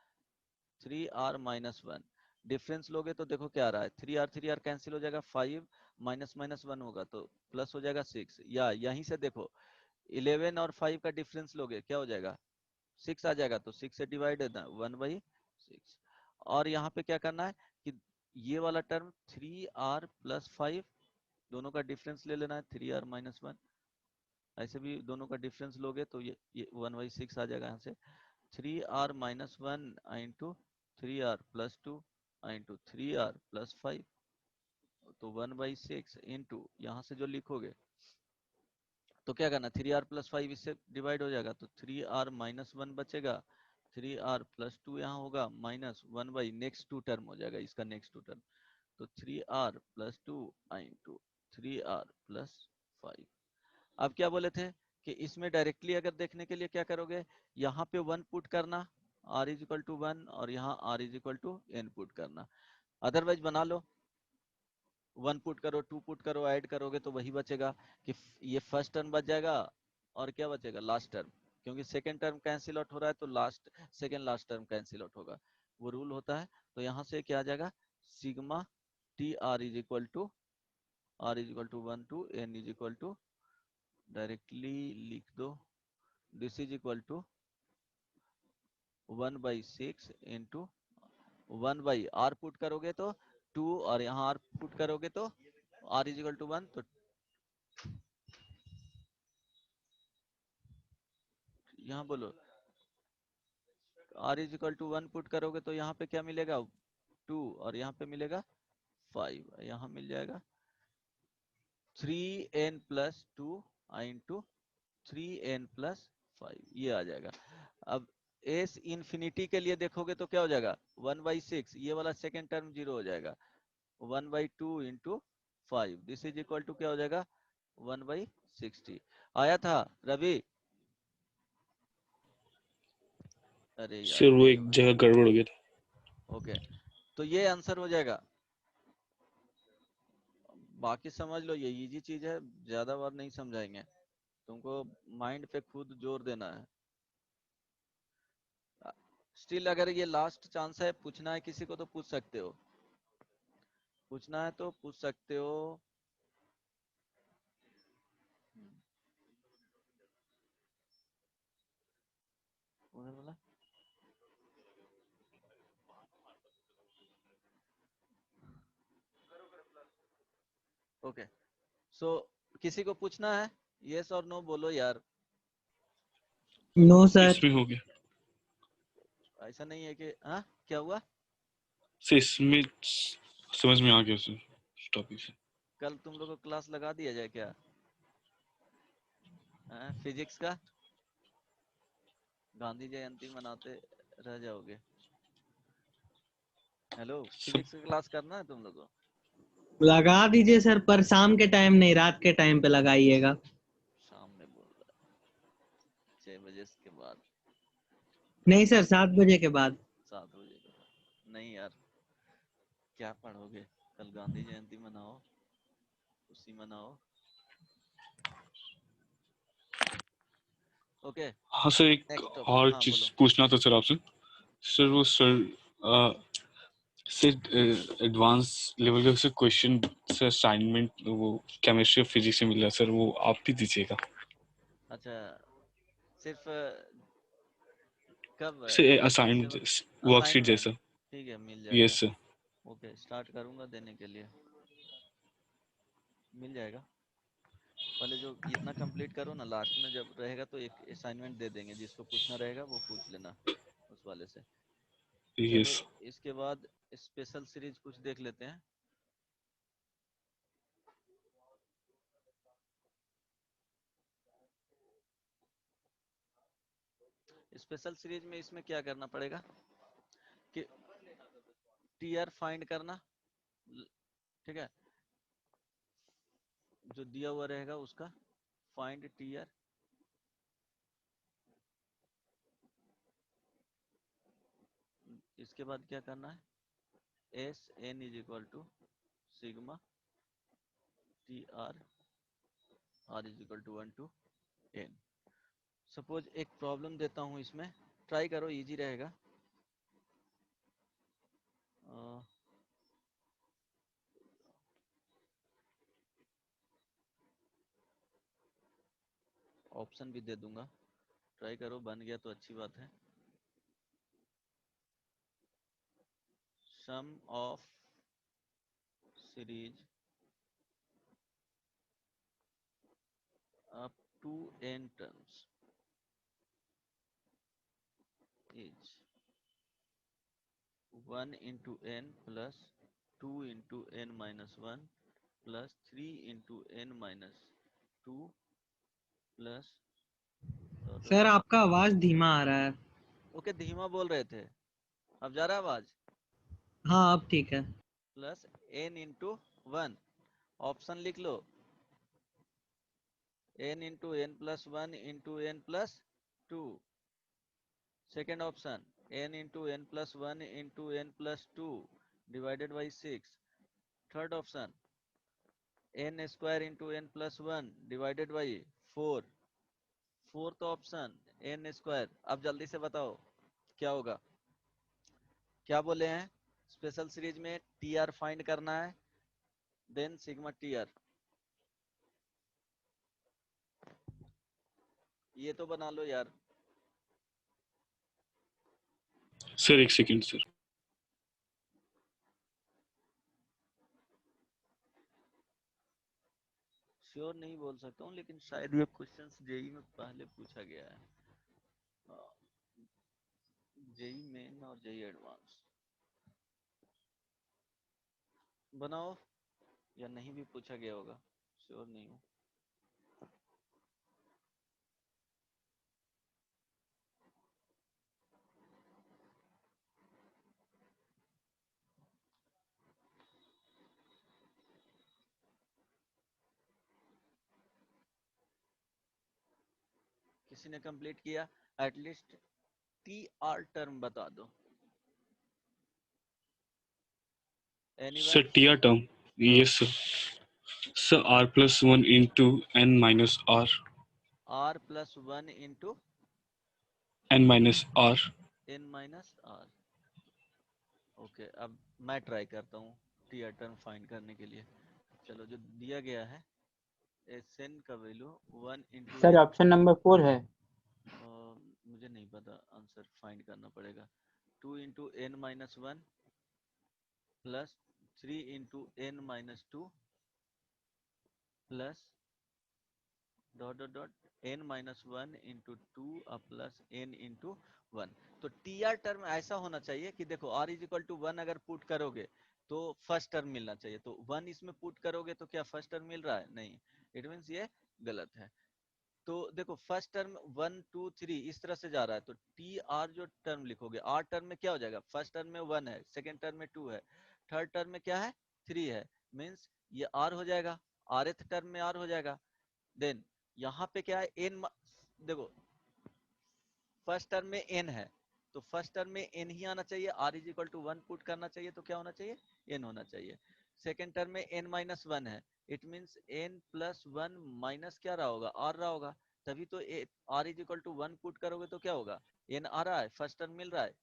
3r minus 1, difference लोगे तो देखो क्या आ रहा है, 3r कैंसिल हो जाएगा, 5 माइनस माइनस 1 होगा तो प्लस हो जाएगा 6, या यहीं से देखो 11 और 5 का डिफरेंस लोगे क्या हो जाएगा, 6 आ जाएगा, तो 6 से डिवाइड है 1/6। और यहाँ पे क्या करना है कि ये वाला टर्म 3r प्लस 5 दोनों का डिफरेंस ले लेना है 3r माइनस 1। ऐसे भी दोनों का डिफरेंस लोगे तो ये 1/6 आ जाएगा यहाँ से। 3r minus 1 into 3r plus 2 into 3r plus 5, तो 1/6 इंटू यहाँ से जो लिखोगे तो क्या करना, 3r प्लस 5 इससे डिवाइड हो जाएगा, तो 3r माइनस 1 बचेगा, 3r प्लस 2 यहाँ होगा, माइनस 1 नेक्स्ट टू टर्म हो जाएगा, इसका नेक्स्ट टू टर्म, तो 3r plus 2 into 3r plus 5। अब क्या बोले थे कि इसमें डायरेक्टली अगर देखने के लिए क्या करोगे, यहाँ पे 1 पुट करना, r इज इक्वल टू 1, और यहाँ r is equal to n put करना। अदरवाइज बना लो, 1 पुट करो, 2 पुट करो, ऐड करोगे तो वही बचेगा कि ये फर्स्ट टर्म बच जाएगा और क्या बचेगा, लास्ट टर्म, क्योंकि सेकेंड टर्म कैंसिल आउट हो रहा है तो second last term cancel out होगा, वो रूल होता है। तो यहाँ से क्या आ जाएगा, sigma T R is equal to 1 to n is equal to, directly लिख दो, this is equal to 1/6 into 1/r put करोगे तो 2, और यहाँ r पुट करोगे तो r इज इक्वल टू 1, तो यहाँ बोलो r is equal to 1 put करोगे तो यहाँ पे क्या मिलेगा, 2, और यहाँ पे मिलेगा 5, यहाँ मिल जाएगा 3n plus 2 into 3n plus 5, ये आ जाएगा। अब s इंफिनिटी के लिए देखोगे तो क्या हो जाएगा, 1/6, ये वाला सेकेंड टर्म 0 हो जाएगा, 1/2 into 5, this is equal to क्या हो जाएगा, 1/60। आया था रवि? अरे यार सर वो नहीं एक होगा। जगह गड़बड़ हो गया था। ओके, तो ये आंसर हो जाएगा। बाकी समझ लो, ये इजी चीज है, ज्यादा बार नहीं समझाएंगे, तुमको माइंड पे खुद जोर देना है। स्टिल अगर ये लास्ट चांस है, पूछना है किसी को तो पूछ सकते हो, पूछना है तो पूछ सकते हो। उधर बोला ओके। सो किसी को पूछना है, यस और नो बोलो यार। No sir. इसमें हो गया ऐसा नहीं है कि हाँ क्या हुआ, सर, इसमें समझ में आ गया सर टॉपिक से। कल तुम लोग को क्लास लगा दिया जाए क्या, फिजिक्स का? गांधी जयंती मनाते रह जाओगे। हेलो, सर फिजिक्स का क्लास करना है तुम लोग को? लगा दीजिए सर, पर शाम के टाइम नहीं, रात के टाइम पे लगाइएगा। शाम में बोल रहा है, 6 बजे के बाद? नहीं सर, 7 बजे के बाद। 7 बजे के बाद नहीं यार, क्या पढ़ोगे, कल गांधी जयंती मनाओ, खुशी मनाओ। ओके हाँ सर, एक नेक्स्ट और हाँ चीज बोलो। पूछना था सर आपसे। सर वो सर एडवांस लेवल का सर क्वेश्चन सर असाइनमेंट वो केमिस्ट्री और फिजिक्स से मिल रहा है सर, वो आप भी दीजिएगा। अच्छा, सिर्फ कब सर कौन असाइन से वक्त? वर्कशीट असाइनमेंट, जैसा। ठीक है मिल यस जाएगा। सर। ओके स्टार्ट करूंगा देने के लिए, मिल जाएगा। पहले जो इतना कंप्लीट करो ना, लास्ट में जब रहेगा तो एक असाइनमेंट दे देंगे, जिसको पूछना रहेगा वो पूछ लेना उस वाले से। चलो यस। इसके बाद स्पेशल सीरीज कुछ देख लेते हैं। स्पेशल सीरीज में इसमें क्या करना पड़ेगा कि टीआर फाइंड करना, ठीक है, जो दिया हुआ रहेगा उसका फाइंड टीआर, इसके बाद क्या करना है, S N is equal to sigma T R, are is equal to 1 to N. Suppose एक प्रॉब्लम देता हूँ, इसमें ट्राई करो, इजी रहेगा। ऑप्शन भी दे दूंगा, ट्राई करो, बन गया तो अच्छी बात है। Sum of series up to n terms is 1 into n plus 2 into n minus 1 plus 3 into n minus 2 plus sir आपका आवाज धीमा आ रहा है। ओके धीमा बोल रहे थे, अब जा रहा है आवाज? हाँ अब ठीक है। प्लस n इंटू 1, ऑप्शन लिख लो, n into n plus 1 into n plus 2। Second option n into n plus 1 into n plus 2 divided by 6। Third option n square into n plus 1 divided by 4। Fourth option n square. अब जल्दी से बताओ क्या होगा? क्या बोले हैं? Special series में टी आर फाइंड करना है, देन सिग्मा टी आर। ये तो बना लो यार। सर एक सेकंड सर। श्योर नहीं बोल सकता हूँ, लेकिन शायद ये क्वेश्चंस जेई में पहले पूछा गया है, जेई मेन और जेई एडवांस। बनाओ, या नहीं भी पूछा गया होगा, श्योर नहीं हूँ। किसी ने कंप्लीट किया? एटलीस्ट टी आर टर्म बता दो। Sir T R term, yes sir. Sir r plus 1 into n minus r। r plus 1 into n minus r। n minus r। Okay, अब मैं ट्राई करता हूँ टी आर टर्म फाइंड करने के लिए। चलो, जो दिया गया है एन का value 1 into sir option number 4 है। मुझे नहीं पता, आंसर फाइंड करना पड़ेगा। 2 into N minus 1 plus 3 into N minus 2 plus dot dot dot N minus 1 into 2 plus N into 1। तो टी आर टर्म ऐसा होना चाहिए कि देखो r इज इक्वल टू 1 अगर पुट करोगे तो फर्स्ट टर्म मिलना चाहिए, तो 1 इसमें पुट करोगे तो क्या फर्स्ट टर्म मिल रहा है? नहीं, इट मीन्स ये गलत है। तो देखो फर्स्ट टर्म 1 2 3 इस तरह से जा रहा है, तो टी आर जो टर्म लिखोगे, आर टर्म में क्या हो जाएगा? फर्स्ट टर्म में 1 है, सेकेंड टर्म में 2 है, थर्ड टर्म में क्या है? 3 है, मीन्स ये आर हो जाएगा, आरथ टर्म में आर हो जाएगा। देन यहाँ पे क्या है? एन, देखो फर्स्ट टर्म में एन है, तो फर्स्ट टर्म में एन ही आना चाहिए, R is equal to 1 put करना चाहिए, तो क्या होना चाहिए? एन होना चाहिए। सेकेंड टर्म में एन माइनस 1 है, it means N plus 1 minus क्या रहा होगा? आर रहा होगा, तभी तो R is equal to 1 put करोगे तो क्या होगा? एन आ रहा है, फर्स्ट टर्म मिल रहा है।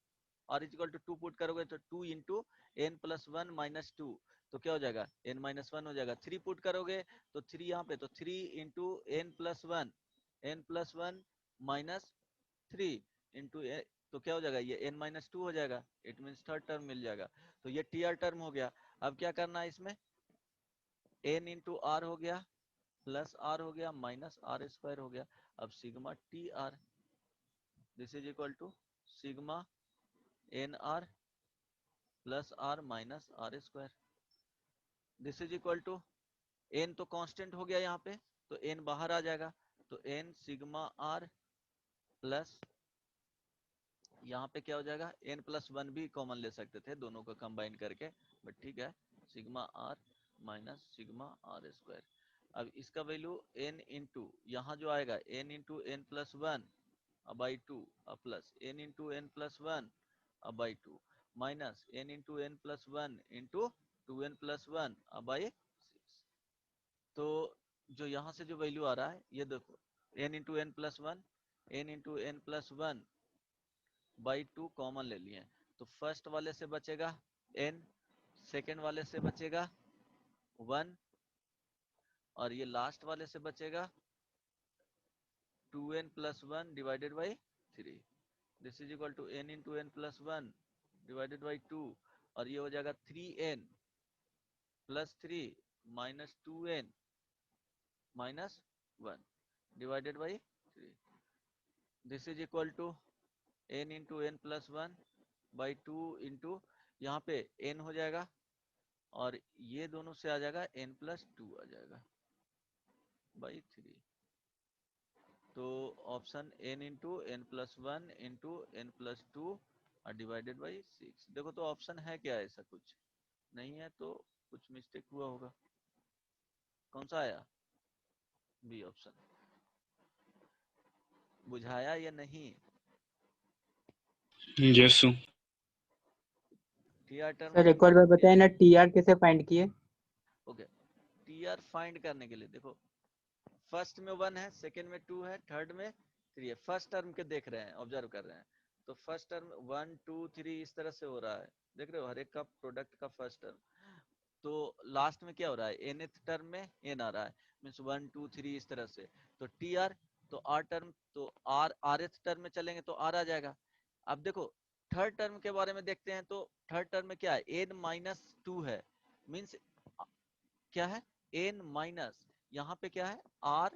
R is equal to 2 put करोगे तो 2 इंटू एन प्लस 1 माइनस 2, तो क्या हो जाएगा? एन माइनस 1 हो जाएगा। 3 पुट करोगे तो 3 यहाँ पे, तो 3 into N plus 1, N plus 1 minus 3 into, तो क्या हो जाएगा? ये n माइनस 2 हो जाएगा, इट मीन्स थर्ड टर्म मिल जाएगा। तो ये टी आर टर्म हो गया। अब क्या करना है इसमें? n इंटू आर हो गया, प्लस आर हो गया, माइनस आर स्क्वायर हो गया। अब sigma T R this is equal to sigma N R plus are minus R square. This is equal to n तो कांस्टेंट हो गया यहाँ पे, तो n बाहर आ जाएगा, तो n सिग्मा आर प्लस यहाँ पे क्या हो जाएगा? n प्लस 1 भी कॉमन ले सकते थे दोनों को कंबाइन करके, बट ठीक है, sigma R minus sigma R square. अब इसका वैल्यू n इंटू यहाँ जो आएगा n into N plus 1 by 2 plus n into N plus 1 by 2 minus n into N plus 1 into 2n plus 1 by 6। तो जो यहाँ से जो वैल्यू आ रहा है ये देखो, n into N plus 1, n into N plus 1 by 2 common ले लिए, तो फर्स्ट वाले से बचेगा n, सेकेंड वाले से बचेगा 1, और ये लास्ट वाले से बचेगा 2n plus 1 divided by 3। This is equal to n into N plus 1 divided by 2, और ये हो जाएगा 3n plus 3 minus 2n minus 1। Divided by 3. This is equal to n into N plus 1 by 2 into यहाँ पे n हो जाएगा और ये दोनों से आ जाएगा n प्लस 2 आ जाएगा बाई 3. तो option n into N plus 1 into N plus 2 और डिवाइडेड बाई 6. देखो तो ऑप्शन है क्या, ऐसा कुछ नहीं है तो कुछ मिस्टेक हुआ होगा. कौन सा आया? B option. बुझाया या नहीं? Yes sir. TR term sir एक और बार बताए ना, टीआर कैसे फाइंड किए? ओके. टीआर फाइंड करने के लिए देखो, फर्स्ट में 1 है, सेकंड में 2 है, थर्ड में 3 है. फर्स्ट टर्म के देख रहे हैं, ऑब्जर्व कर रहे हैं. तो फर्स्ट टर्म 1 2 3 इस तरह से हो रहा है, देख रहे हो, हर एक का प्रोडक्ट का फर्स्ट टर्म. तो लास्ट में क्या हो रहा है, nth टर्म में n आ रहा है, मींस 1 2 3 इस तरह से. तो टीआर तो आर टर्म तो rth टर्म में चलेंगे तो r आ जाएगा. अब देखो थर्ड टर्म के बारे में देखते हैं. तो थर्ड टर्म में क्या है, n माइनस 2 है, मींस क्या है, n माइनस, यहाँ पे क्या है, r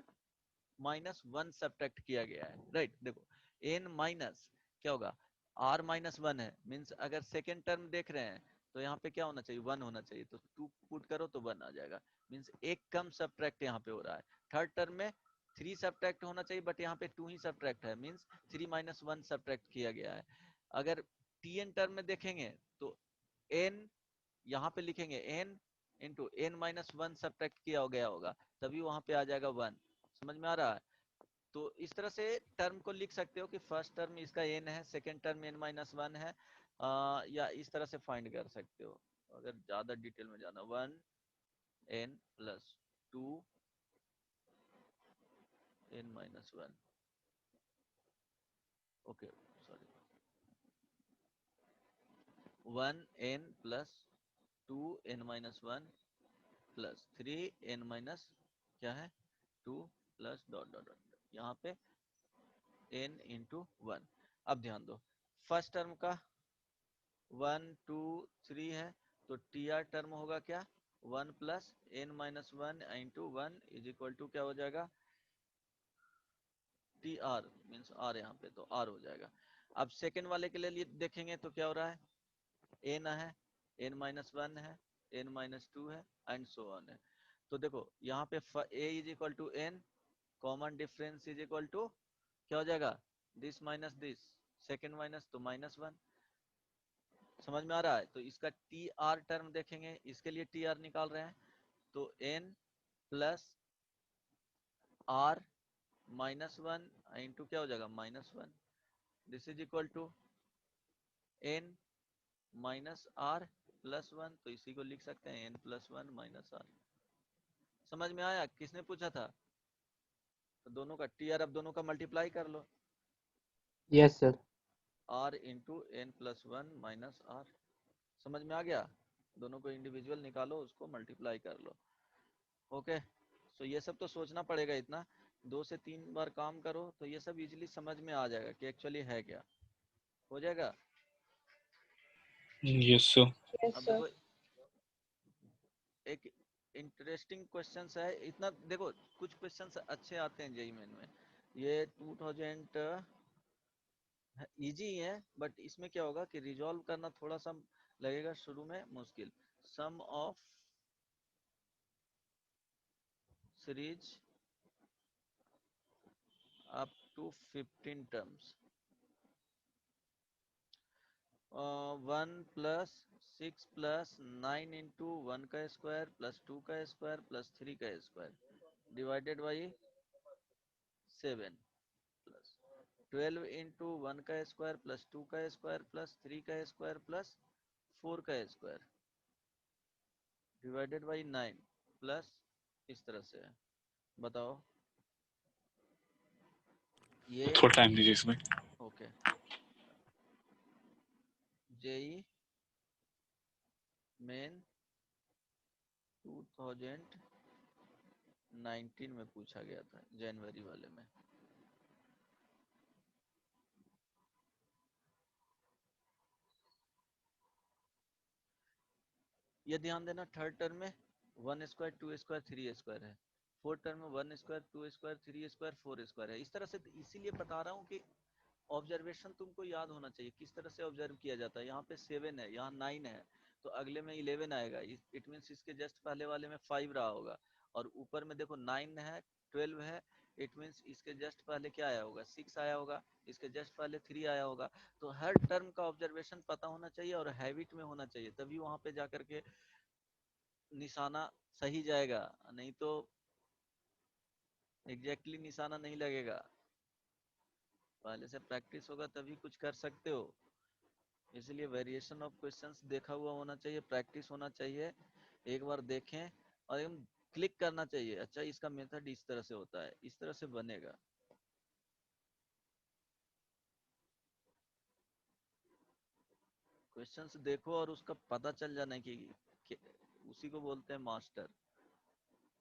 माइनस 1 सब्ट्रैक्ट किया गया है, राइट. देखो n माइनस क्या होगा, r माइनस 1 है, मींस अगर सेकेंड टर्म देख रहे हैं तो यहाँ पे क्या होना चाहिए, 1 होना चाहिए. तो 2 पुट करो तो 1 आ जाएगा, मींस एक कम सब्ट्रैक्ट यहाँ पे हो रहा है. थर्ड टर्म में 3 सब्ट्रैक्ट होना चाहिए, बट यहाँ पे 2 ही सब्ट्रैक्ट है, मींस 3 माइनस 1 सब्ट्रैक्ट किया गया है. अगर tn टर्म में देखेंगे तो n यहाँ पे लिखेंगे n into N minus 1 subtract किया गया होगा, तभी वहां पे आ जाएगा 1. समझ में आ रहा है? तो इस तरह से टर्म को लिख सकते हो कि फर्स्ट टर्म इसका n है, सेकेंड टर्म n माइनस 1 है, या इस तरह से फाइंड कर सकते हो. अगर ज्यादा डिटेल में जाना, 1 n plus 2 n minus 1. Okay sorry, 1 n plus 2 n minus 1 plus 3 n minus क्या है 2 प्लस डॉट डॉट डॉट, यहाँ पे n इंटू 1. अब ध्यान दो, फर्स्ट टर्म का 1 2 3 है, तो टी आर टर्म होगा क्या, 1 plus n minus 1 into 1 is equal to क्या हो जाएगा, टी आर मीन्स आर, यहाँ पे तो आर हो जाएगा. अब सेकेंड वाले के लिए देखेंगे तो क्या हो रहा है, n है, n माइनस 1 है, n माइनस 2 है एंड सो ऑन है. तो देखो यहाँ पे a is equal to n, common difference is equal to क्या हो जाएगा, this minus this, second minus तो माइनस 1. समझ में आ रहा है? तो इसका टी आर टर्म देखेंगे, इसके लिए टी आर निकाल रहे हैं, तो n plus are minus 1 into क्या हो जाएगा, minus 1. This is equal to n minus r plus 1, तो इसी को लिख सकते हैं n प्लस 1 माइनस आर. समझ में आया? किसने पूछा था? तो दोनों का टी आर, अब दोनों का मल्टीप्लाई कर लो, yes sir. r into N plus 1 minus r. समझ में आ गया? दोनों को इंडिविजुअल निकालो, उसको मल्टीप्लाई कर लो. ओके. सो ये सब तो सोचना पड़ेगा, इतना 2 से 3 बार काम करो तो ये सब इजीली समझ में आ जाएगा कि एक्चुअली है क्या. हो जाएगा? Yes sir. अब देखो एक इंटरेस्टिंग क्वेश्चन है, इतना देखो कुछ क्वेश्चन अच्छे आते हैं जेईई मेन में. ये 2000 इजी है, बट इसमें क्या होगा कि रिजॉल्व करना थोड़ा सा लगेगा शुरू में मुश्किल. Sum of series up to 15 terms, 1 plus 6 plus 9 into 1 का स्क्वायर प्लस 2 का स्क्वायर प्लस 3 का square divided by 7 plus 12 into 1 का स्क्वायर प्लस 2 का स्क्वायर प्लस 3 का स्क्वायर प्लस 4 का स्क्वायर डिवाइडेड बाई 9 प्लस इस तरह से है. बताओ ये. थोड़ा टाइम दीजिए इसमें. ओके. जेई मेन 2019 में पूछा गया था, जनवरी वाले में. ये ध्यान देना, थर्ड टर्म में 1 स्क्वायर 2 स्क्वायर 3 स्क्वायर है, 4 टर्म में 1 स्क्वायर 2 स्क्वायर 3 स्क्वायर 4 स्क्वायर है। इस तरह से इसीलिए बता रहा हूँ कि ऑब्जर्वेशन तुमको याद होना चाहिए किस तरह से ऑब्जर्व किया जाता है। यहाँ पे 7 है, यहाँ 9 है, तो अगले में 11 आएगा। इट मीन्स इसके जस्ट पहले वाले में 5 रहा होगा, और ऊपर में देखो 9 है 12 है, इट मीन्स इसके जस्ट पहले क्या आया होगा 6 आया होगा, इसके जस्ट पहले 3 आया होगा। तो हर टर्म का ऑब्जर्वेशन पता होना चाहिए और हैबिट में होना चाहिए, तभी वहां पे जाकर के निशाना सही जाएगा, नहीं तो एग्जैक्टली निशाना नहीं लगेगा। पहले से प्रैक्टिस होगा तभी कुछ कर सकते हो, इसलिए वेरिएशन ऑफ क्वेश्चंस देखा हुआ होना चाहिए, प्रैक्टिस होना चाहिए, एक बार देखें और एकदम क्लिक करना चाहिए। अच्छा इसका मेथड इस तरह से होता है, इस तरह से बनेगा। क्वेश्चंस देखो और उसका पता चल जाना कि उसी को बोलते हैं मास्टर।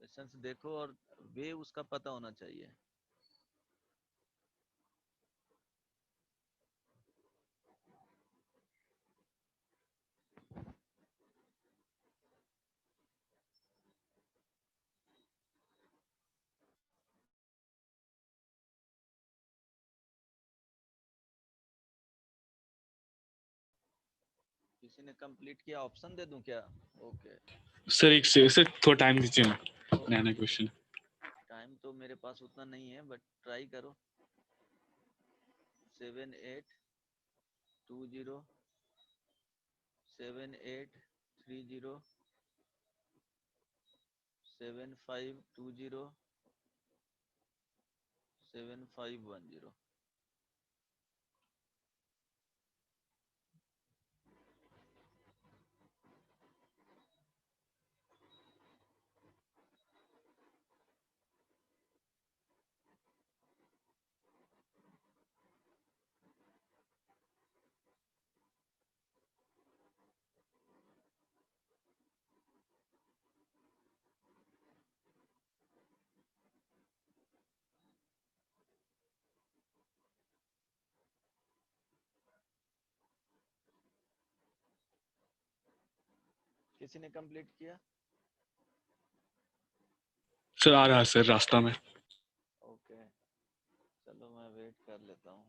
क्वेश्चंस देखो और वे उसका पता होना चाहिए। किसी ने कंप्लीट किया? ऑप्शन दे दूं क्या? ओके सर एक से सर थोड़ा टाइम दीजिए ना, नया नया क्वेश्चन। टाइम तो मेरे पास उतना नहीं है, बट ट्राई करो। 7820 7830 7520 7510। किसी ने कंप्लीट किया? सर आ रहा है सर रास्ता में। ओके चलो मैं वेट कर लेता हूँ।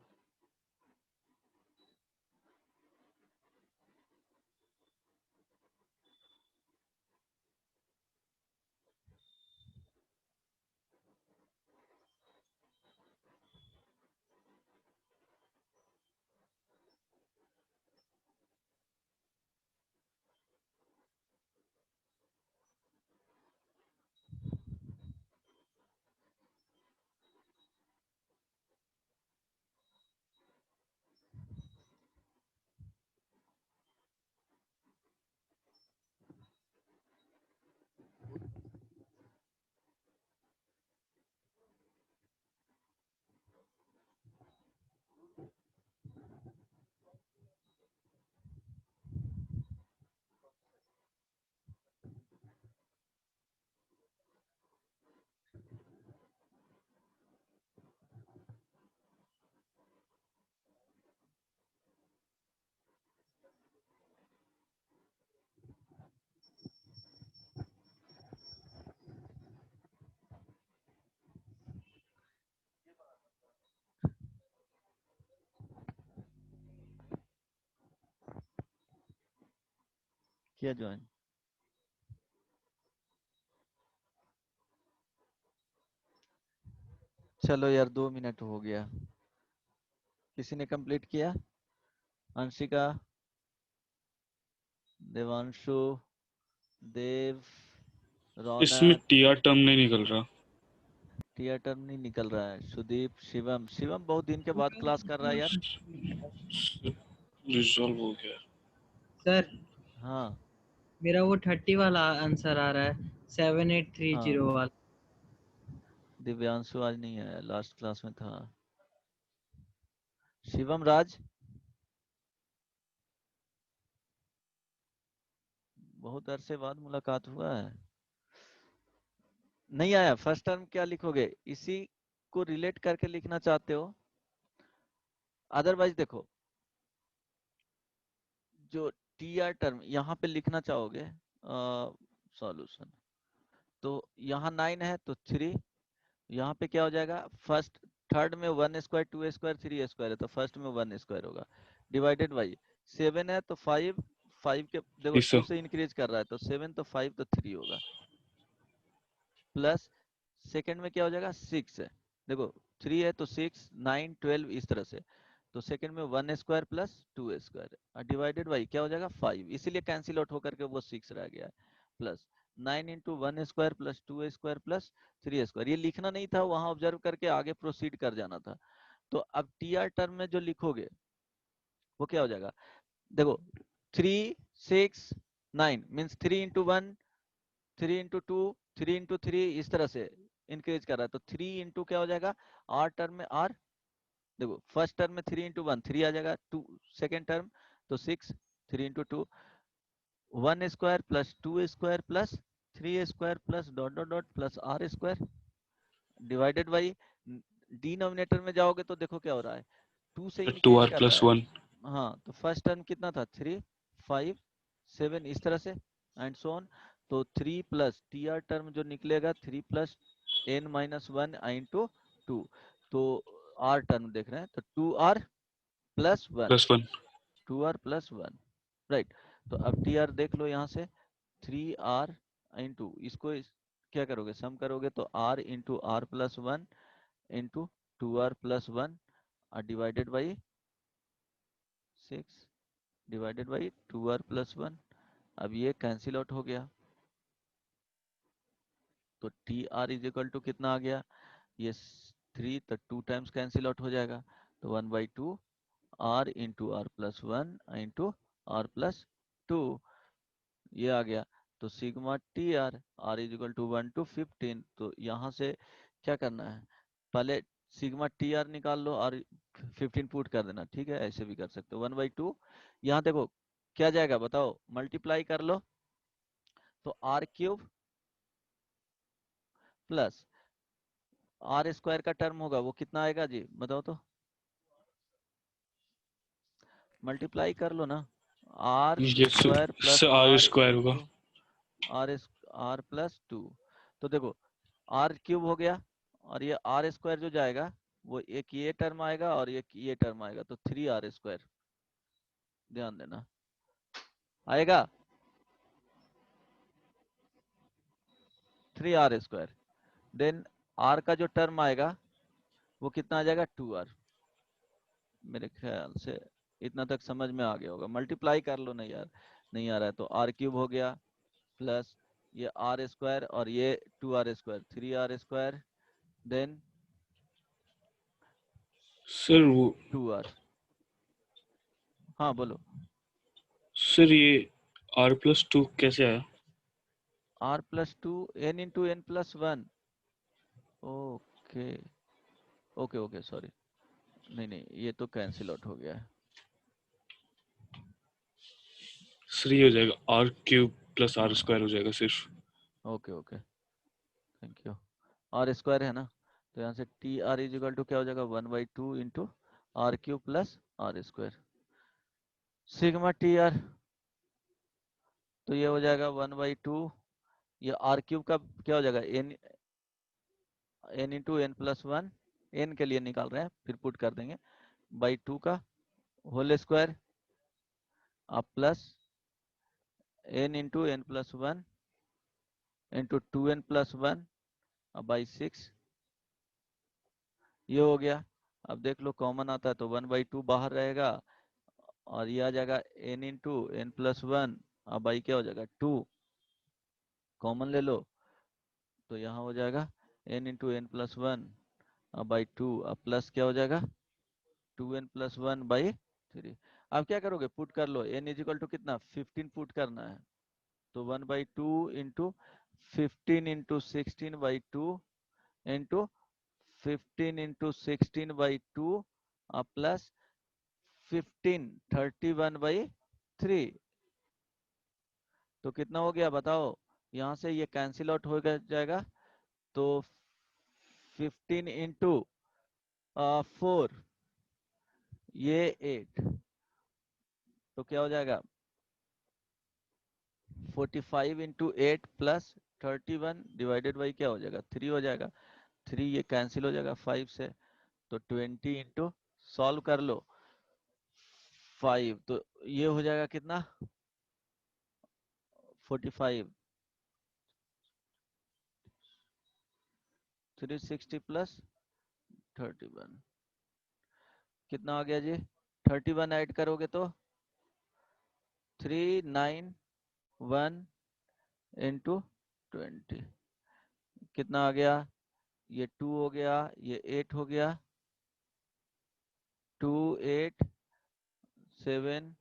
किया ज्वाइन? चलो यार 2 मिनट हो गया। किसी ने कंप्लीट किया? अंशिका, देवांशु, देव, इसमें रौनक। टीआर टर्म नहीं निकल रहा। टीयर टर्म नहीं निकल रहा है। सुदीप, शिवम, शिवम बहुत दिन के बाद क्लास कर रहा है यार। रिजॉल्व हो गया। सर हाँ मेरा वो 30 वाला आंसर आ रहा है, 7830 हाँ, वाला। दिव्यांशु आज नहीं आया, लास्ट क्लास में था। शिवम राज, बहुत अरसे बाद मुलाकात हुआ है। नहीं आया। फर्स्ट टर्म क्या लिखोगे? इसी को रिलेट करके लिखना चाहते हो? अदरवाइज देखो, जो टी आर टर्म यहाँ पे लिखना चाहोगे सॉल्यूशन, तो यहाँ 9 है तो 3, यहाँ पे क्या हो जाएगा, फर्स्ट थर्ड में 1 स्क्वायर 2 स्क्वायर 3 स्क्वायर है तो फर्स्ट में 1 स्क्वायर होगा, डिवाइडेड बाई 7 है तो 5 के देखो Yes, 2 sir. से इंक्रीज कर रहा है तो 7 तो 5 तो 3 होगा, प्लस सेकंड में क्या हो जाएगा 6 है, देखो 3 है तो 6 9 12 इस तरह से, तो सेकंड में 1 square plus 2 square divided by क्या हो जाएगा 5, इसीलिए कैंसिल आउट होकर के वो 6 रह गया है, plus 9 into 1 square plus 2 square plus 3 square, ये लिखना नहीं था, वहां ऑब्जर्व करके आगे प्रोसीड कर जाना था। तो अब टी आर टर्म में जो लिखोगे वो क्या हो जाएगा, देखो 3 6 9 मीन्स 3 इंटू 1 3 इंटू 2 3 इंटू 3 इस तरह से इंक्रीज कर रहा है, तो 3 इंटू क्या हो जाएगा आर टर्म में आर, देखो फर्स्ट टर्म में 3 इंटू 1 3 आ जाएगा, 2 सेकेंड टर्म तो 6 3 into 2 1 square plus 2 square plus 3 square plus dot dot dot plus r square divided by denominator में जाओगे तो देखो क्या हो रहा है 2 से इंक्रीज 2r कर रहा plus है, 1. हाँ तो फर्स्ट टर्म कितना था 3 5 7 इस तरह से एंड सो ऑन, तो 3 प्लस टी आर टर्म जो निकलेगा 3 प्लस n माइनस 1 इंटू 2, तो आर टर्म देख रहे हैं तो 2r plus 1 Plus 1. 2r plus 1 right, तो अब टी आर देख लो यहाँ से 3r इंटू इसको क्या करोगे सम करोगे तो r into r plus 1 into 2r plus 1 divided by 6 divided by 2r plus 1, अब ये कैंसिल आउट हो गया तो T R is equal to कितना आ गया, ये 3 तो 2 टाइम्स कैंसिल आउट हो जाएगा तो 1/2 r into r plus 1 into r plus 2 ये आ गया, तो sigma T R are is equal to 1 to 15, तो यहाँ से क्या करना है पहले सिग्मा टी आर निकाल लो और 15 पुट कर देना, ठीक है ऐसे भी कर सकते हो 1/2, यहाँ देखो क्या जाएगा बताओ मल्टीप्लाई कर लो तो r cube plus r square का टर्म होगा वो कितना आएगा जी बताओ तो, मल्टीप्लाई कर लो ना, r Yes, sir. Square plus So r r square होगा. इंटू आर प्लस 2, तो देखो आर क्यूब हो गया और ये आर स्क्वायर जो जाएगा वो एक ये टर्म आएगा और एक ये टर्म आएगा तो 3r स्क्वायर, ध्यान देना आएगा 3r स्क्वायर, देन r का जो टर्म आएगा वो कितना आ जाएगा 2r, मेरे ख्याल से इतना तक समझ में आ गया होगा, मल्टीप्लाई कर लो ना यार, नहीं आ रहा है तो आर क्यूब हो गया प्लस ये आर स्क्वायर और ये 2r square 3r square then Sir, 2r, हाँ बोलो sir ये r plus 2 कैसे आया? r plus 2 n into n plus 1, okay okay okay sorry, नहीं नहीं ये तो कैंसिल आउट हो गया है, Sir ये हो जाएगा r cube plus r square हो जाएगा सिर्फ. Okay okay thank you, r square है ना तो यहाँ से t are is equal to क्या हो जाएगा 1/2 into r cube plus r square sigma T r, तो ये हो जाएगा 1/2, ये आर क्यूब का क्या हो जाएगा n into n plus 1, n के लिए निकाल रहे हैं फिर पुट कर देंगे बाई 2 का होल स्क्वायर आप plus n into n plus 1 into 2n plus 1 by 6, ये हो गया, अब देख लो कॉमन आता है तो 1/2 बाहर रहेगा और ये आ जाएगा n इंटू n प्लस 1 अब बाई क्या हो जाएगा 2, कॉमन ले लो तो यहाँ हो जाएगा n इंटू n प्लस 1 अब बाई 2 अब प्लस क्या हो जाएगा 2n प्लस 1 बाई 3, अब क्या करोगे पुट कर लो n इज इक्वल टू कितना 15 पुट करना है तो 1/2 into 15 into 16/2 into 15 into 16/2 plus 15 31/3, तो कितना हो गया बताओ, यहाँ से ये कैंसिल आउट हो जाएगा तो 15 इंटू 4 ये 8, तो क्या हो जाएगा 45 इंटू 8 प्लस 31 डिवाइडेड बाई क्या हो जाएगा 3 हो जाएगा, 3 ये कैंसिल हो जाएगा 5 से, तो 20 इंटू सॉल्व कर लो 5, तो ये हो जाएगा कितना 45, 360 प्लस 31 कितना आ गया जी 31 ऐड करोगे तो 391 इंटू 20 कितना आ गया, ये 2 हो गया, ये 8 हो गया, 2 8 7,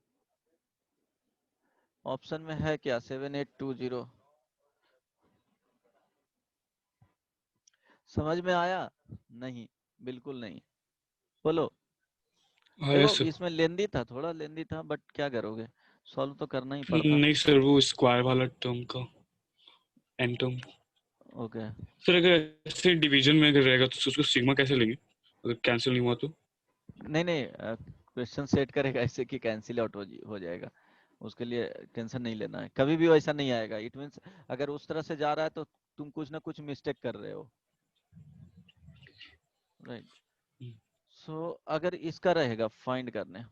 ऑप्शन में है क्या 7820, समझ में आया नहीं, बिल्कुल नहीं, बोलो। हाँ यस देखो सर। इसमें लेंदी था, थोड़ा लेंदी था, बट क्या करोगे, सॉल्व तो करना ही पड़ता। नहीं सर, वो स्क्वायर वाला टर्म का एन टर्म। ओके सर अगर ऐसे डिवीजन में अगर रहेगा तो उसको सिग्मा कैसे लेंगे अगर कैंसिल नहीं हुआ तो? नहीं नहीं, क्वेश्चन सेट करेगा ऐसे कि कैंसिल आउट हो जाएगा, उसके लिए टेंशन नहीं लेना है, कभी भी वैसा नहीं आएगा। इट मींस अगर उस तरह से जा रहा है तो तुम कुछ ना कुछ मिस्टेक कर रहे हो, राइट। सो अगर इसका रहेगा फाइंड करने,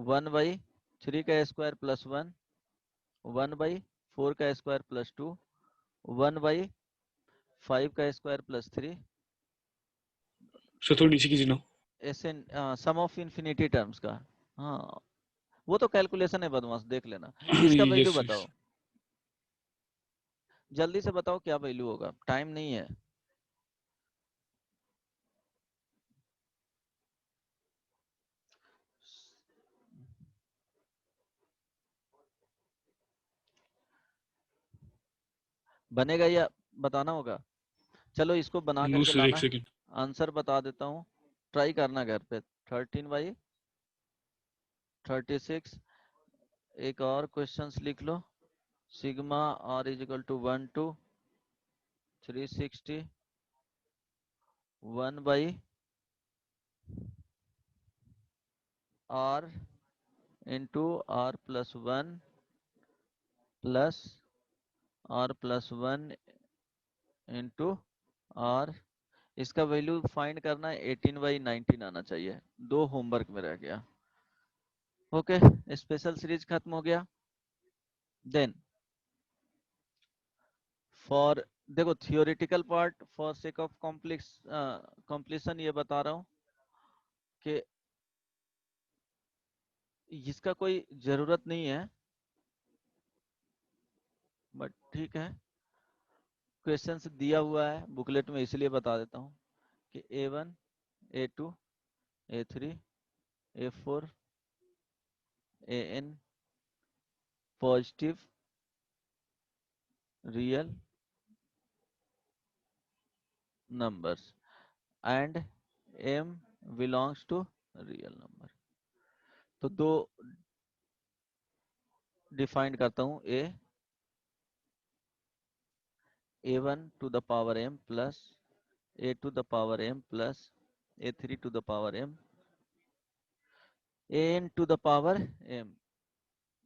1/3 का स्क्वायर प्लस 1, 1/4 का स्क्वायर प्लस 2, 1/5 का स्क्वायर प्लस 3, सर थोड़ा नीचे कीजिए ना। ऐसे सम ऑफ इन्फिनिटी टर्म्स का। हाँ वो तो कैलकुलेशन है बदमाश, देख लेना। इसका वैल्यू यस बताओ, जल्दी से बताओ क्या वैल्यू होगा, टाइम नहीं है। बनेगा या बताना होगा, चलो इसको बना नो करके सर, एक लाना, सेकंड। आंसर बता देता हूँ, ट्राई करना घर पे। 13/36, एक और क्वेश्चंस लिख लो, sigma r is equal to 1 to 360 1/r into r plus 1 plus r plus 1 into r, इसका वैल्यू फाइंड करना है 18/19 आना चाहिए, 2 होमवर्क में रह गया। ओके स्पेशल सीरीज खत्म हो गया। देन फॉर, देखो theoretical part for sake of completion ये बता रहा हूँ कि इसका कोई जरूरत नहीं है, बट ठीक है क्वेश्चन दिया हुआ है बुकलेट में, इसलिए बता देता हूँ कि A1 A2 A3 A4 AN positive real numbers and m belongs to real number। तो दो डिफाइन करता हूँ, a1 to the power m plus a to the power m plus a3 to the power m, an to the power m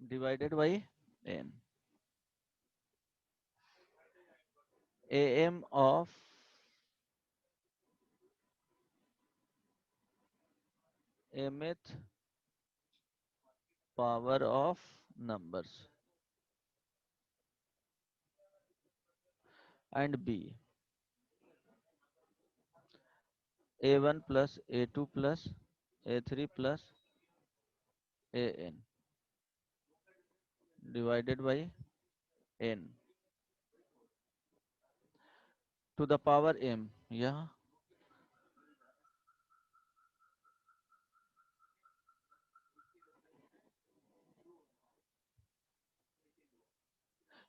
divided by n, am of mth power of numbers and b a1 plus a2 plus a3 plus an divided by n to the power m, यह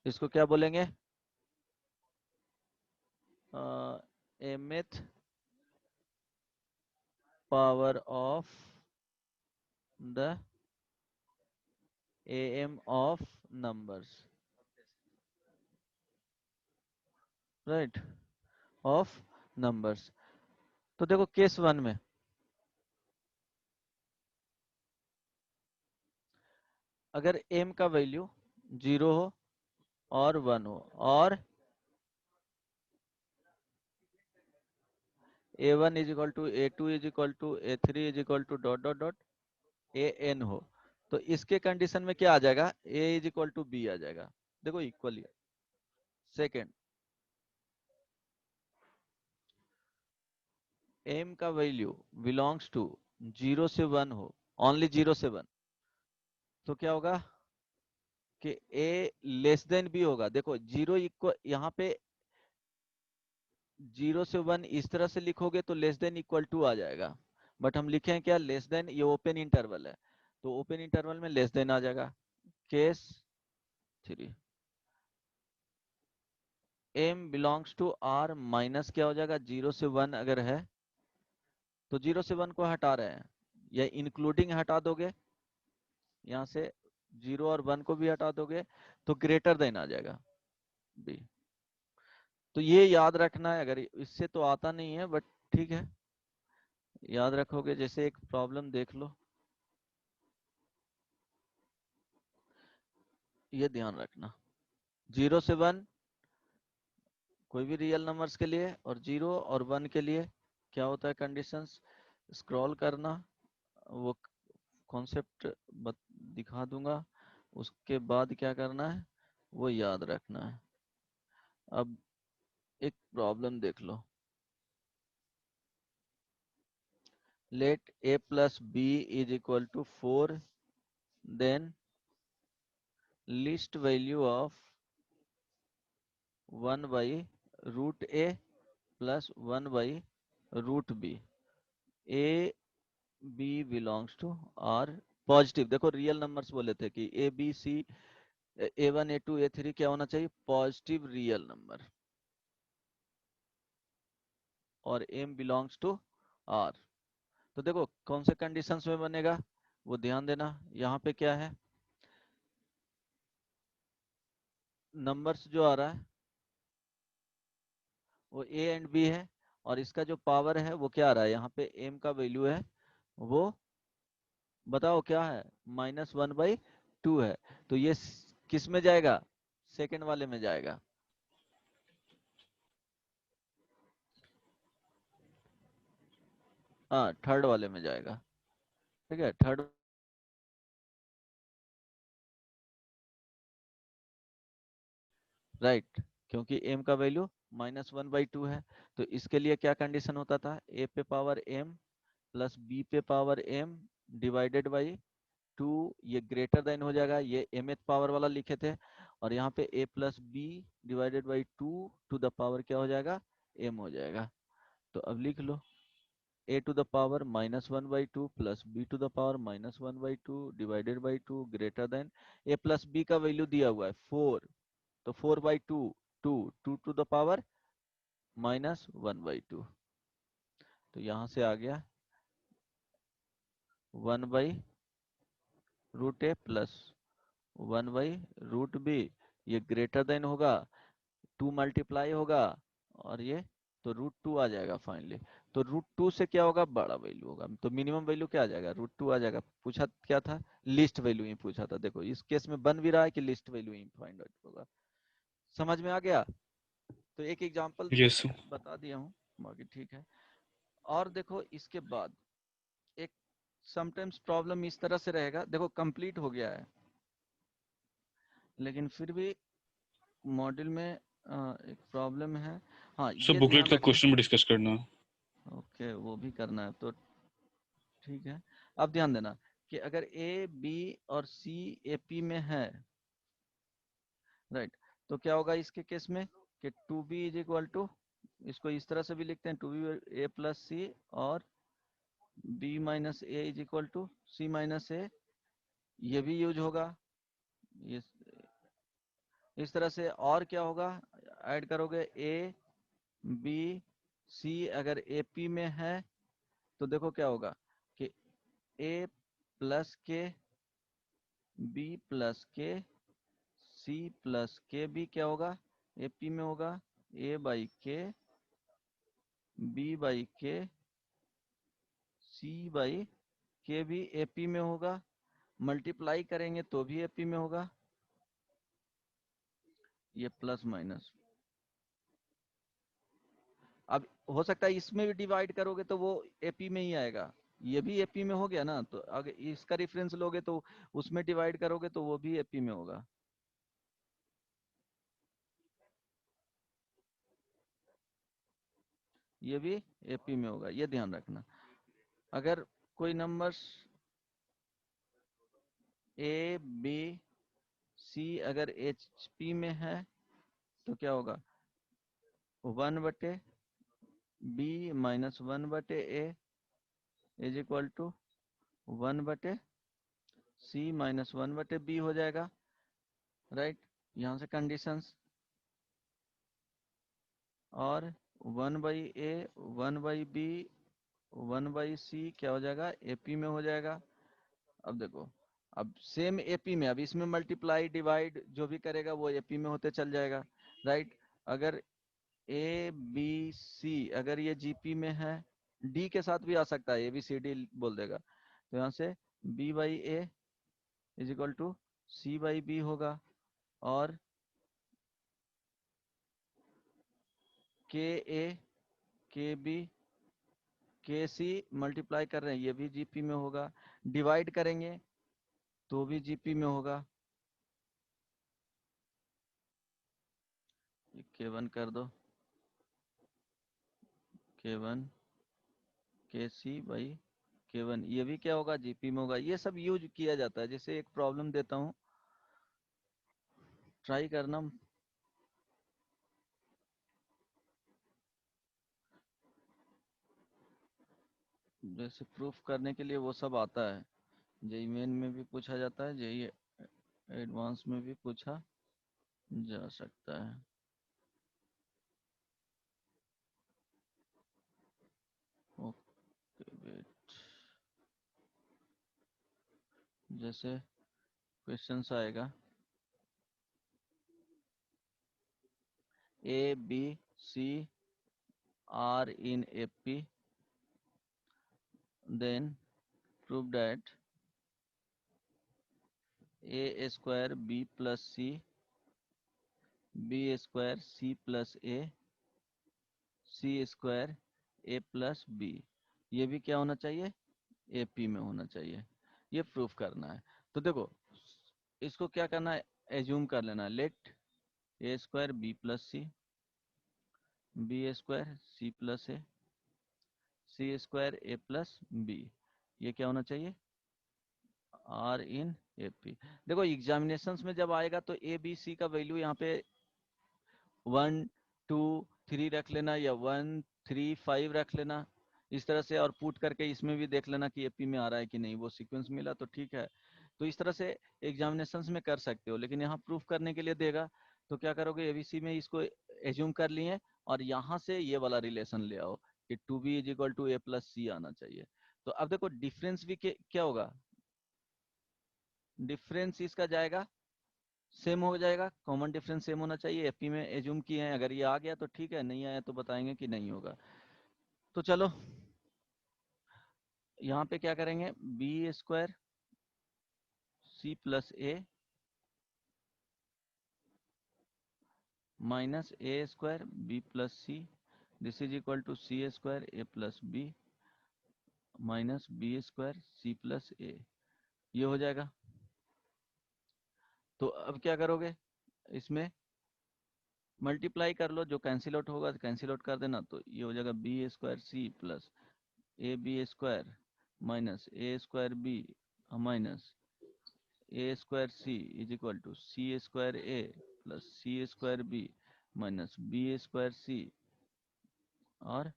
इसको क्या बोलेंगे, mth power of the am of numbers, right, of numbers. तो देखो case 1 में, अगर m का value 0 हो और 1 हो और a1 is equal to a2 is equal to a3 is equal to dot dot dot an हो, तो इसके कंडीशन में क्या आ जाएगा, a is equal to b आ जाएगा। देखो इक्वली। सेकेंड, m का वैल्यू बिलोंग्स टू 0 से 1 हो, ओनली 0 से 1, तो क्या होगा कि a लेस देन b होगा। देखो 0 इक्वल, यहाँ पे 0 से 1 इस तरह से लिखोगे तो लेस देन इक्वल टू आ जाएगा, बट हम लिखे हैं क्या, लेस देन। ये ओपन इंटरवल है तो ओपन इंटरवल में लेस देन आ जाएगा। Case 3, m belongs to r minus क्या हो जाएगा, 0 से 1 अगर है तो 0 से 1 को हटा रहे हैं, या इंक्लूडिंग हटा दोगे, यहाँ से 0 और 1 को भी हटा दोगे तो ग्रेटर देन आ जाएगा b। तो ये याद रखना है, अगर इससे तो आता नहीं है बट ठीक है, याद रखोगे। जैसे एक प्रॉब्लम देख लो, ये ध्यान रखना, 0 से 1 कोई भी रियल नंबर्स के लिए और 0 और 1 के लिए क्या होता है कंडीशंस, स्क्रॉल करना, वो कॉन्सेप्ट दिखा दूंगा, उसके बाद क्या करना है वो याद रखना है। अब एक प्रॉब्लम देख लो, let a plus b is equal to 4, then least value of 1 by root a plus 1 by root b, a b belongs to r positive. देखो रियल नंबर्स बोले थे कि a b c a1 a2 a3 क्या होना चाहिए, positive real number, और m belongs to r। तो देखो कौन से कंडीशंस में बनेगा वो ध्यान देना। यहाँ पे क्या है, नंबर्स जो आ रहा है वो a एंड b है, और इसका जो पावर है वो क्या आ रहा है, यहाँ पे m का वैल्यू है वो बताओ क्या है, -1/2 है। तो ये किस में जाएगा, सेकंड वाले में जाएगा। हाँ थर्ड वाले में जाएगा, ठीक है, थर्ड। राइट, क्योंकि m का वैल्यू -1/2 है। तो इसके लिए क्या कंडीशन होता था, a पे पावर m प्लस b पे पावर m डिवाइडेड बाई 2, ये ग्रेटर देन हो जाएगा, ये mth पावर वाला लिखे थे, और यहाँ पे a plus b divided by 2 to the power क्या हो जाएगा, m हो जाएगा। तो अब लिख लो a to the power -1/2 plus b to the power -1/2 divided by 2 greater than, a plus b का वैल्यू दिया हुआ है 4, तो 4/2 2 2 टू द पावर -1/2, तो यहाँ से आ गया 1/√a प्लस 1/√b, ये ग्रेटर देन होगा, 2 मल्टीप्लाई होगा, और ये तो √2 आ जाएगा फाइनली। तो √2 से क्या होगा, बड़ा वैल्यू होगा, तो मिनिमम वैल्यू क्या आ जाएगा, √2 आ जाएगा। पूछा क्या था, लिस्ट वैल्यू ही पूछा था। देखो इस केस में बन भी रहा है कि लिस्ट वैल्यू ही फाइंड आउट होगा। समझ में आ गया। तो एक एग्जांपल यस बता दिया हूँ, बाकी ठीक है। और देखो इसके बाद एक समटाइम्स प्रॉब्लम इस तरह से रहेगा, देखो कंप्लीट हो गया है लेकिन फिर भी मॉड्यूल में एक प्रॉब्लम है। हाँ सर ये बुकलेट ध्यान का रखना, क्वेश्चन भी डिस्कस करना है। ओके वो भी करना है तो ठीक है। अब ध्यान देना कि अगर ए बी और सी ए पी में है, राइट, तो क्या होगा इसके केस में कि 2b इज इक्वल टू, इसको इस तरह से भी लिखते हैं 2b a प्लस सी, और b minus a is equal to c minus a, ये भी यूज होगा। ये इस तरह से, और क्या होगा, ऐड करोगे a b c, अगर ए पी में है तो देखो क्या होगा कि a प्लस के b प्लस के c प्लस के भी क्या होगा, ए पी में होगा, a बाई के b बाई के c बाई के भी ए पी में होगा, मल्टीप्लाई करेंगे तो भी एपी में होगा, ये प्लस माइनस। अब हो सकता है इसमें भी डिवाइड करोगे तो वो एपी में ही आएगा, ये भी एपी में हो गया ना, तो अगर इसका रेफरेंस लोगे तो उसमें डिवाइड करोगे तो वो भी एपी में होगा। ये भी एपी में होगा, ये ध्यान रखना। अगर कोई नंबर ए बी सी अगर एचपी में है तो क्या होगा, 1/b minus 1/a is equal to 1/c minus 1/b हो जाएगा, राइट। यहाँ से कंडीशंस, और 1/a 1/b 1/c क्या हो जाएगा, एपी में हो जाएगा। अब देखो, अब सेम एपी में, अब इसमें मल्टीप्लाई डिवाइड जो भी करेगा वो एपी में होते चल जाएगा, राइट। अगर ए बी सी अगर ये जीपी में है, डी के साथ भी आ सकता है, ए बी सी डी बोल देगा, तो यहाँ से b/a is equal to c/b होगा, और ka kb kc मल्टीप्लाई कर रहे हैं, ये भी जीपी में होगा, डिवाइड करेंगे तो भी जीपी में होगा। k1 कर दो, k1 kc/k1, ये भी क्या होगा, जीपी में होगा। ये सब यूज किया जाता है। जैसे एक प्रॉब्लम देता हूँ, ट्राई करना। जैसे प्रूफ करने के लिए वो सब आता है, जेईई मेन में भी पूछा जाता है, जेईई एडवांस में भी पूछा जा सकता है। ओके वेट, जैसे क्वेश्चन आएगा a b c are in AP, then prove that a square b plus c b square c plus a c square a plus b, ये भी क्या होना चाहिए, एपी में होना चाहिए। ये प्रूफ करना है। तो देखो, इसको क्या करना है, एज्यूम कर लेना है, let a square b plus c b square c plus a c square a plus b, ये क्या होना चाहिए, आर इन एपी। देखो एग्जामिनेशंस में जब आएगा तो ए बी सी का वैल्यू यहाँ पे 1 2 3 रख लेना, या 1 3 5 रख लेना, इस तरह से, और पुट करके इसमें भी देख लेना कि एपी में आ रहा है कि नहीं, वो सीक्वेंस मिला तो ठीक है। तो इस तरह से एग्जामिनेशंस में कर सकते हो, लेकिन यहाँ प्रूफ करने के लिए देगा तो क्या करोगे, एबीसी में इसको एज्यूम कर लिए और यहाँ से ये वाला रिलेशन ले आओ कि 2b is equal to a plus c आना चाहिए। तो अब देखो डिफरेंस भी क्या होगा, डिफरेंस इसका जाएगा, सेम हो जाएगा, कॉमन डिफरेंस सेम होना चाहिए। एपी में एज्यूम किए हैं, अगर ये आ गया तो ठीक है, नहीं आया तो बताएंगे कि नहीं होगा। तो चलो यहाँ पे क्या करेंगे, b square c plus a minus a square b plus c, this is equal to c square a plus b minus b square c plus a, ये हो जाएगा। तो अब क्या करोगे, इसमें मल्टीप्लाई कर लो, जो कैंसिल आउट होगा कैंसिल आउट कर देना, तो ये हो जाएगा b square c plus a b square minus a square b minus a square c is equal to c square a plus c square b minus b square c और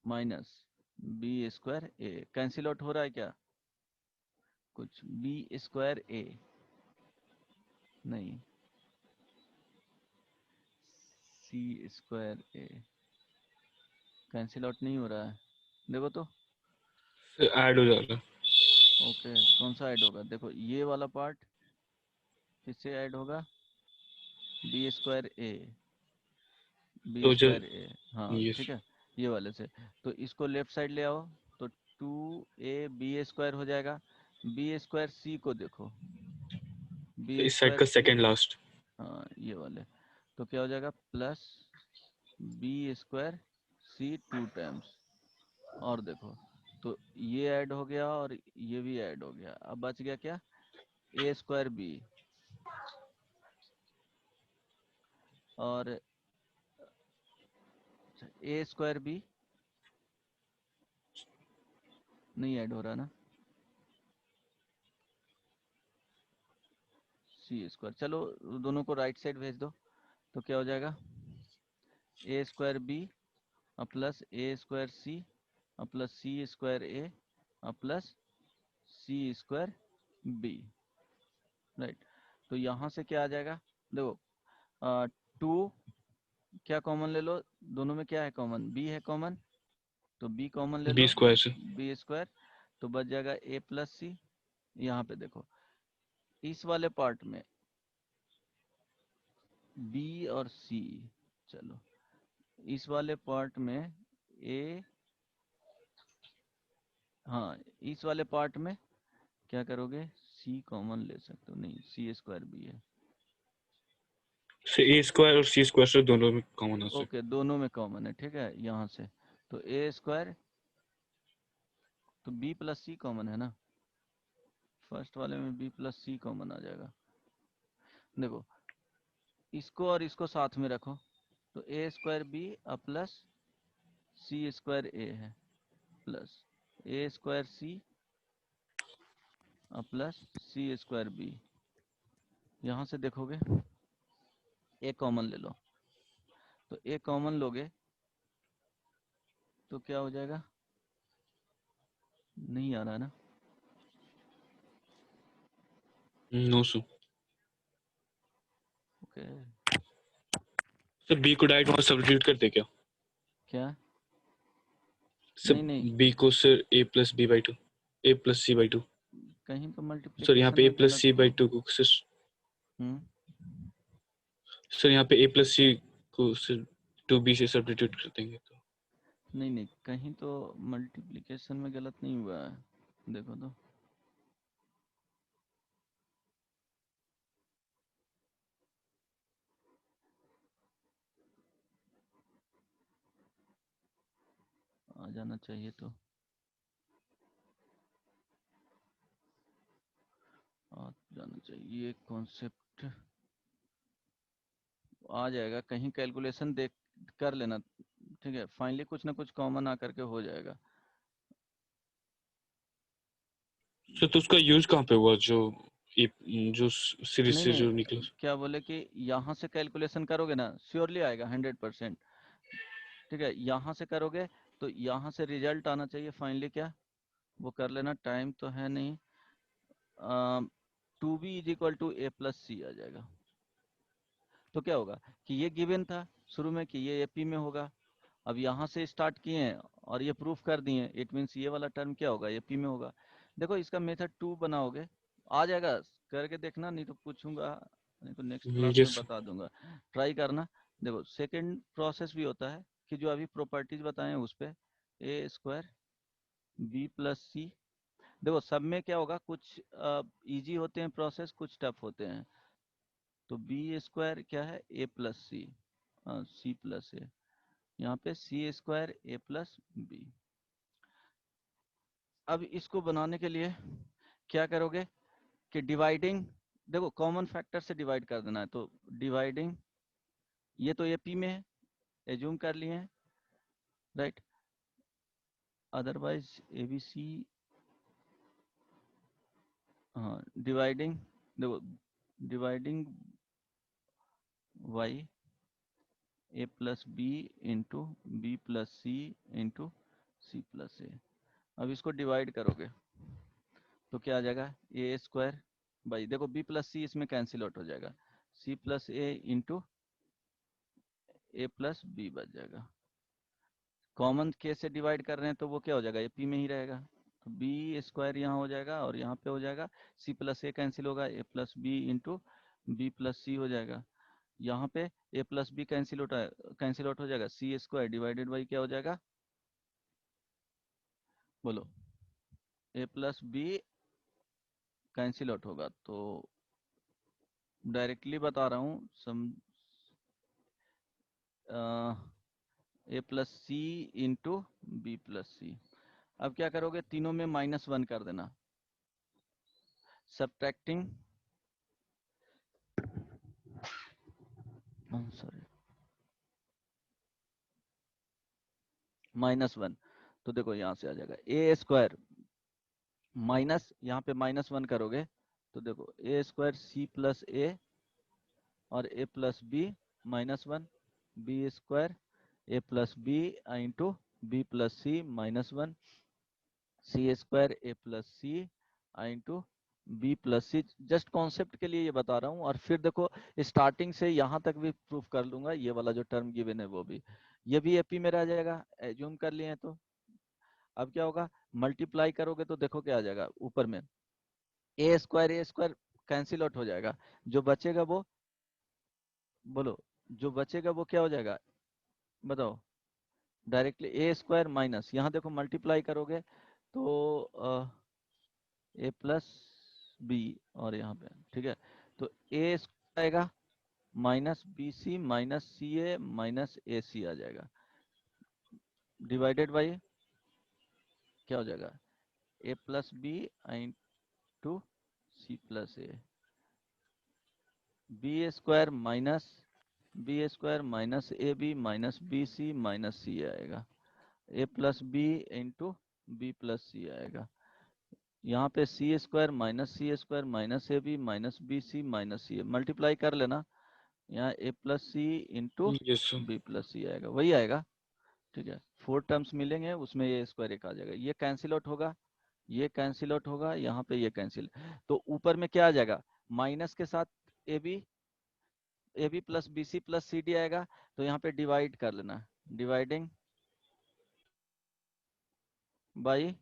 minus b square a. Cancel out हो रहा है क्या कुछ, b square a नहीं, c square a cancel out नहीं हो रहा है, देखो तो ऐड हो जाएगा। ओके। कौन सा ऐड होगा, देखो ये वाला पार्ट किससे ऐड होगा, बी स्क्वायर ए बी तो जो स्क्वायर ए, हाँ ये ठीक है, ये वाले से। तो इसको लेफ्ट साइड ले आओ तो 2 ए बी स्क्वायर हो जाएगा, बी स्क्वायर सी को देखो, बी इस साइड का सेकंड लास्ट। हाँ ये वाले, तो क्या हो जाएगा प्लस बी स्क्वायर सी 2 टाइम्स, और देखो तो ये ऐड हो गया और ये भी ऐड हो गया, अब बच गया क्या, ए स्क्वायर बी, और ए स्क्वायर बी नहीं ऐड हो रहा ना, सी स्क्वायर, चलो दोनों को राइट साइड भेज दो, तो क्या हो जाएगा a square b plus A square c plus c square a plus c square B, right. तो यहाँ से क्या आ जाएगा, देखो 2 क्या कॉमन ले लो, दोनों में क्या है कॉमन, बी है कॉमन, तो बी कॉमन ले बी लो, स्क्वायर से बी स्क्वायर, तो बच जाएगा ए प्लस सी। यहाँ पे देखो इस वाले पार्ट में बी और सी, चलो इस वाले पार्ट में ए, हाँ इस वाले पार्ट में क्या करोगे, सी कॉमन ले सकते हो, नहीं सी स्क्वायर बी है, ए स्क्वायर और सी स्क्वायर से दोनों में कॉमन आ सकता ओके दोनों में कॉमन है, ठीक है। यहाँ से तो ए स्क्वायर, तो बी प्लस सी कॉमन है ना, फर्स्ट वाले में बी प्लस सी कॉमन आ जाएगा। देखो इसको और इसको साथ में रखो, तो ए square b plus c square ए है, प्लस ए square c plus c square B. यहाँ से देखोगे ए कॉमन ले लो, तो ए कॉमन लोगे तो क्या हो जाएगा, नहीं आ रहा ना, है। No sir, okay sir b को डायरेक्ट वहाँ सब्स्टिट्यूट करते क्या क्या, सर, नहीं नहीं बी को sir a plus b by 2, a plus c by 2, कहीं तो सर यहाँ मल्टीप्लिकेशन पे ए में प्लस गलत सी बाई किए। 2 को सर, हम्म, सर यहाँ पे ए प्लस सी को सर 2b से सब्स्टिट्यूट कर देंगे तो नहीं नहीं कहीं तो मल्टीप्लिकेशन में गलत नहीं हुआ है, देखो तो आ जाना चाहिए, तो आ जाना चाहिए, कॉन्सेप्ट आ जाएगा, कहीं कैलकुलेशन देख कर लेना, ठीक है, फाइनली कुछ ना कुछ कॉमन आकर के हो जाएगा। सर तो उसका यूज कहाँ पे हुआ, जो सीरीज नहीं से जो नहीं निकला। क्या बोले कि यहाँ से कैलकुलेशन करोगे ना श्योरली आएगा 100%, ठीक है, यहाँ से करोगे तो यहाँ से रिजल्ट आना चाहिए फाइनली, क्या वो कर लेना, टाइम तो है नहीं, 2b is equal to a plus c आ जाएगा। तो क्या होगा कि ये गिवन था शुरू में कि ये एपी में होगा, अब यहाँ से स्टार्ट किए हैं और ये प्रूफ कर दिए, इट मीन्स ये वाला टर्म क्या होगा, एपी में होगा। देखो इसका मेथड 2 बनाओगे आ जाएगा, करके देखना, नहीं तो पूछूंगा, नहीं तो नेक्स्ट क्लास में यस बता दूंगा, ट्राई करना। देखो सेकंड प्रोसेस भी होता है कि जो अभी प्रॉपर्टीज बताए हैं उस पे ए स्क्वायर बी प्लस सी, देखो सब में क्या होगा, कुछ इजी होते हैं प्रोसेस, कुछ टफ होते हैं, तो बी स्क्वायर क्या है ए प्लस सी, सी प्लस ए, यहाँ पे c square a plus B. अब इसको बनाने के लिए क्या करोगे कि डिवाइडिंग, देखो कॉमन फैक्टर से डिवाइड कर देना है, तो डिवाइडिंग, ये तो ये पी में है, एज्यूम कर लिए हैं, right, otherwise a b c, हाँ डिवाइडिंग, देखो dividing by a plus b into b plus c into c plus a. अब इसको डिवाइड करोगे तो क्या आ जाएगा, ए स्क्वायर बाई, देखो बी प्लस सी इसमें कैंसिल आउट हो जाएगा, c plus a into a plus b बच जाएगा। कॉमन के से डिवाइड कर रहे हैं तो वो क्या हो जाएगा, ये पी में ही रहेगा, तो बी स्क्वायर यहाँ हो जाएगा और यहाँ पे हो जाएगा, सी प्लस ए कैंसिल होगा, a plus b into b plus c हो जाएगा, यहाँ पे a plus b cancel out हो जाएगा, सी स्क्वायर डिवाइडेड बाई क्या हो जाएगा, बोलो, ए प्लस बी कैंसिल आउट होगा। तो डायरेक्टली बता रहा हूँ, ए plus c into b plus सी। अब क्या करोगे, तीनों में -1 कर देना, सब्ट्रैक्टिंग, सॉरी, -1। तो देखो यहाँ से आ जाएगा ए स्क्वायर माइनस, यहाँ पे -1 करोगे तो देखो ए स्क्वायर सी प्लस ए और a plus b -1, b square a plus b into b plus c -1, c square a plus c into b plus c. Just concept के लिए ये बता रहा हूँ। और फिर देखो स्टार्टिंग से यहाँ तक भी प्रूफ कर लूंगा, ये वाला जो टर्म गिवन है वो भी, ये भी एपी में रह जाएगा, एज्यूम कर लिए हैं। तो अब क्या होगा, मल्टीप्लाई करोगे तो देखो क्या आ जाएगा, ऊपर में ए स्क्वायर कैंसिल आउट हो जाएगा, जो बचेगा वो, बोलो, जो बचेगा वो क्या हो जाएगा, बताओ, डायरेक्टली ए स्क्वायर माइनस, यहाँ देखो मल्टीप्लाई करोगे तो ए प्लस बी और यहाँ पे, ठीक है, तो ए आएगा minus b c minus c a minus a c आ जाएगा, डिवाइडेड बाई क्या हो जाएगा, a plus b into c plus a, b square minus a b minus b c minus c आएगा, a plus b into b plus c आएगा, यहाँ पे c square minus a b minus b c minus c, multiply कर लेना, यहाँ a plus c into yes sir. B plus c आएगा, वही आएगा, ठीक है। 4 टर्म्स मिलेंगे, उसमें ये स्क्वायर एक आ जाएगा, ये कैंसिल आउट होगा, ये कैंसिल आउट होगा, यहाँ पे ये कैंसिल, तो ऊपर में क्या आ जाएगा, माइनस के साथ a b plus b c plus c d आएगा, तो यहाँ पे डिवाइड कर लेना, डिवाइडिंग बाई,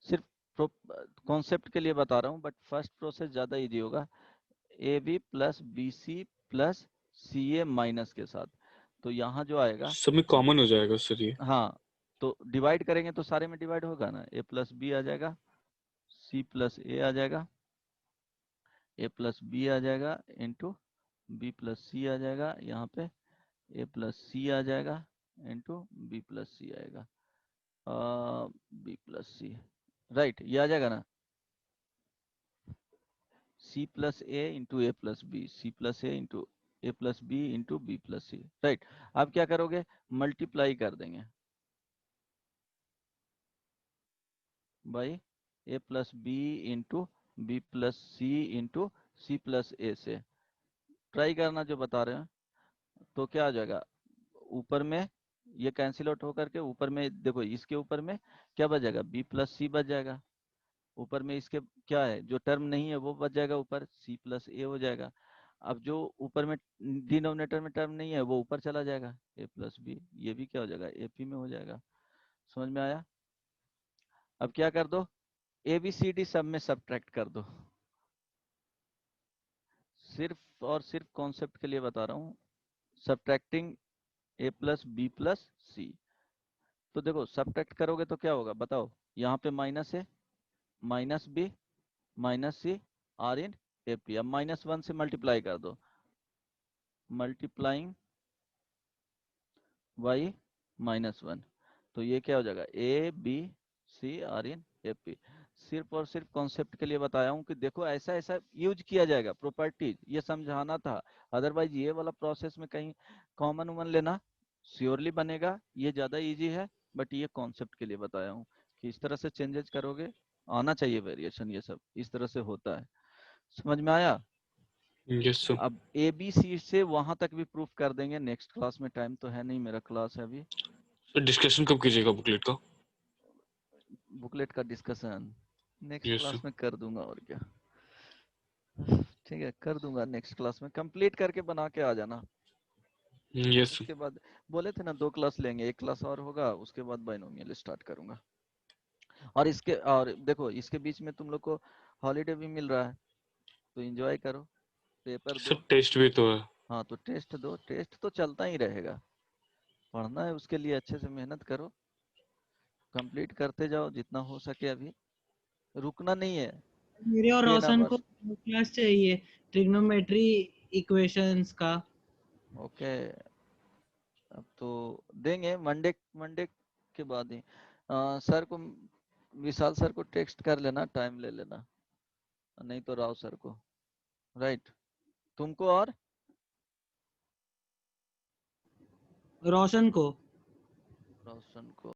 सिर्फ कॉन्सेप्ट के लिए बता रहा हूँ, बट फर्स्ट प्रोसेस ज्यादा इजी होगा, a b plus b c plus c a minus के साथ, तो यहाँ जो आएगा, सब में कॉमन हो जाएगा सर ये। हाँ, तो डिवाइड करेंगे तो सारे में डिवाइड होगा ना, ए प्लस बी आ जाएगा, सी प्लस ए आ जाएगा, ए प्लस बी आ जाएगा इंटू बी प्लस सी आ जाएगा, यहाँ पे ए प्लस सी आ जाएगा इंटू बी प्लस सी आएगा, बी प्लस सी, राइट, ये आ जाएगा ना, c plus a into a plus b, c plus a into a plus b into b plus c, right. अब क्या करोगे, मल्टीप्लाई कर देंगे by a plus b into b plus c into c plus a से, try करना जो बता रहे हैं, तो क्या आ जाएगा, ऊपर में ये कैंसिल आउट होकर के ऊपर में देखो, इसके ऊपर में क्या बच जाएगा, बी प्लस सी बच जाएगा, ऊपर में इसके क्या है, जो टर्म नहीं है वो बच जाएगा, ऊपर सी प्लस ए हो जाएगा, अब जो ऊपर में डिनोमिनेटर में टर्म नहीं है वो ऊपर चला जाएगा, ए प्लस बी, ये भी क्या हो जाएगा, एपी में हो जाएगा, समझ में आया। अब क्या कर दो, ए बी सी डी सब में सब्ट्रैक्ट कर दो, सिर्फ और सिर्फ कॉन्सेप्ट के लिए बता रहा हूँ, सब्ट्रैक्टिंग ए प्लस बी प्लस सी, तो देखो सब्ट्रैक्ट करोगे तो क्या होगा बताओ, यहाँ पे माइनस है, minus b minus c are in A P, अब -1 से मल्टीप्लाई कर दो, मल्टीप्लाइंग बाई -1, तो ये क्या हो जाएगा, a b c are in A P. सिर्फ और सिर्फ कॉन्सेप्ट के लिए बताया हूँ कि देखो ऐसा ऐसा यूज किया जाएगा, प्रॉपर्टीज ये समझाना था, अदरवाइज ये वाला प्रोसेस में कहीं कॉमन वमन लेना श्योरली बनेगा, ये ज्यादा इजी है, बट ये कॉन्सेप्ट के लिए बताया हूँ कि इस तरह से चेंजेस करोगे, आना चाहिए वेरिएशन, ये सब इस तरह से होता है, समझ में आया। Yes sir. अब ए बी सी से वहां तक भी प्रूफ कर देंगे नेक्स्ट क्लास में, टाइम तो है नहीं, मेरा क्लास है अभी, सर डिस्कशन कब कीजिएगा बुकलेट का? बुकलेट का discussion next yes class sir. में कर दूंगा, और क्या, ठीक है, कर दूंगा नेक्स्ट क्लास में, कंप्लीट करके बना के आ जाना, यस सर। उसके बाद बोले थे ना 2 क्लास लेंगे, 1 क्लास और होगा, उसके बाद बाइनोमियल स्टार्ट करूंगा, और इसके, और देखो इसके बीच में तुम लोग को हॉलीडे भी मिल रहा है, तो एंजॉय करो, पेपर सर दो, टेस्ट भी तो है। हाँ तो टेस्ट दो, टेस्ट तो चलता ही रहेगा, पढ़ना है उसके लिए अच्छे से मेहनत करो, कंप्लीट करते जाओ जितना हो सके, अभी रुकना नहीं है, मेरे और 10 रोशन को hours। क्लास चाहिए ट्रिग्नोमेट्री इक्वेशंस का। ओके, अब तो देंगे मंडे, मंडे के बाद ही। सर को, विशाल सर को टेक्स्ट कर लेना, टाइम ले लेना, नहीं तो राव सर को, राइट? तुमको और रोशन को रोशन को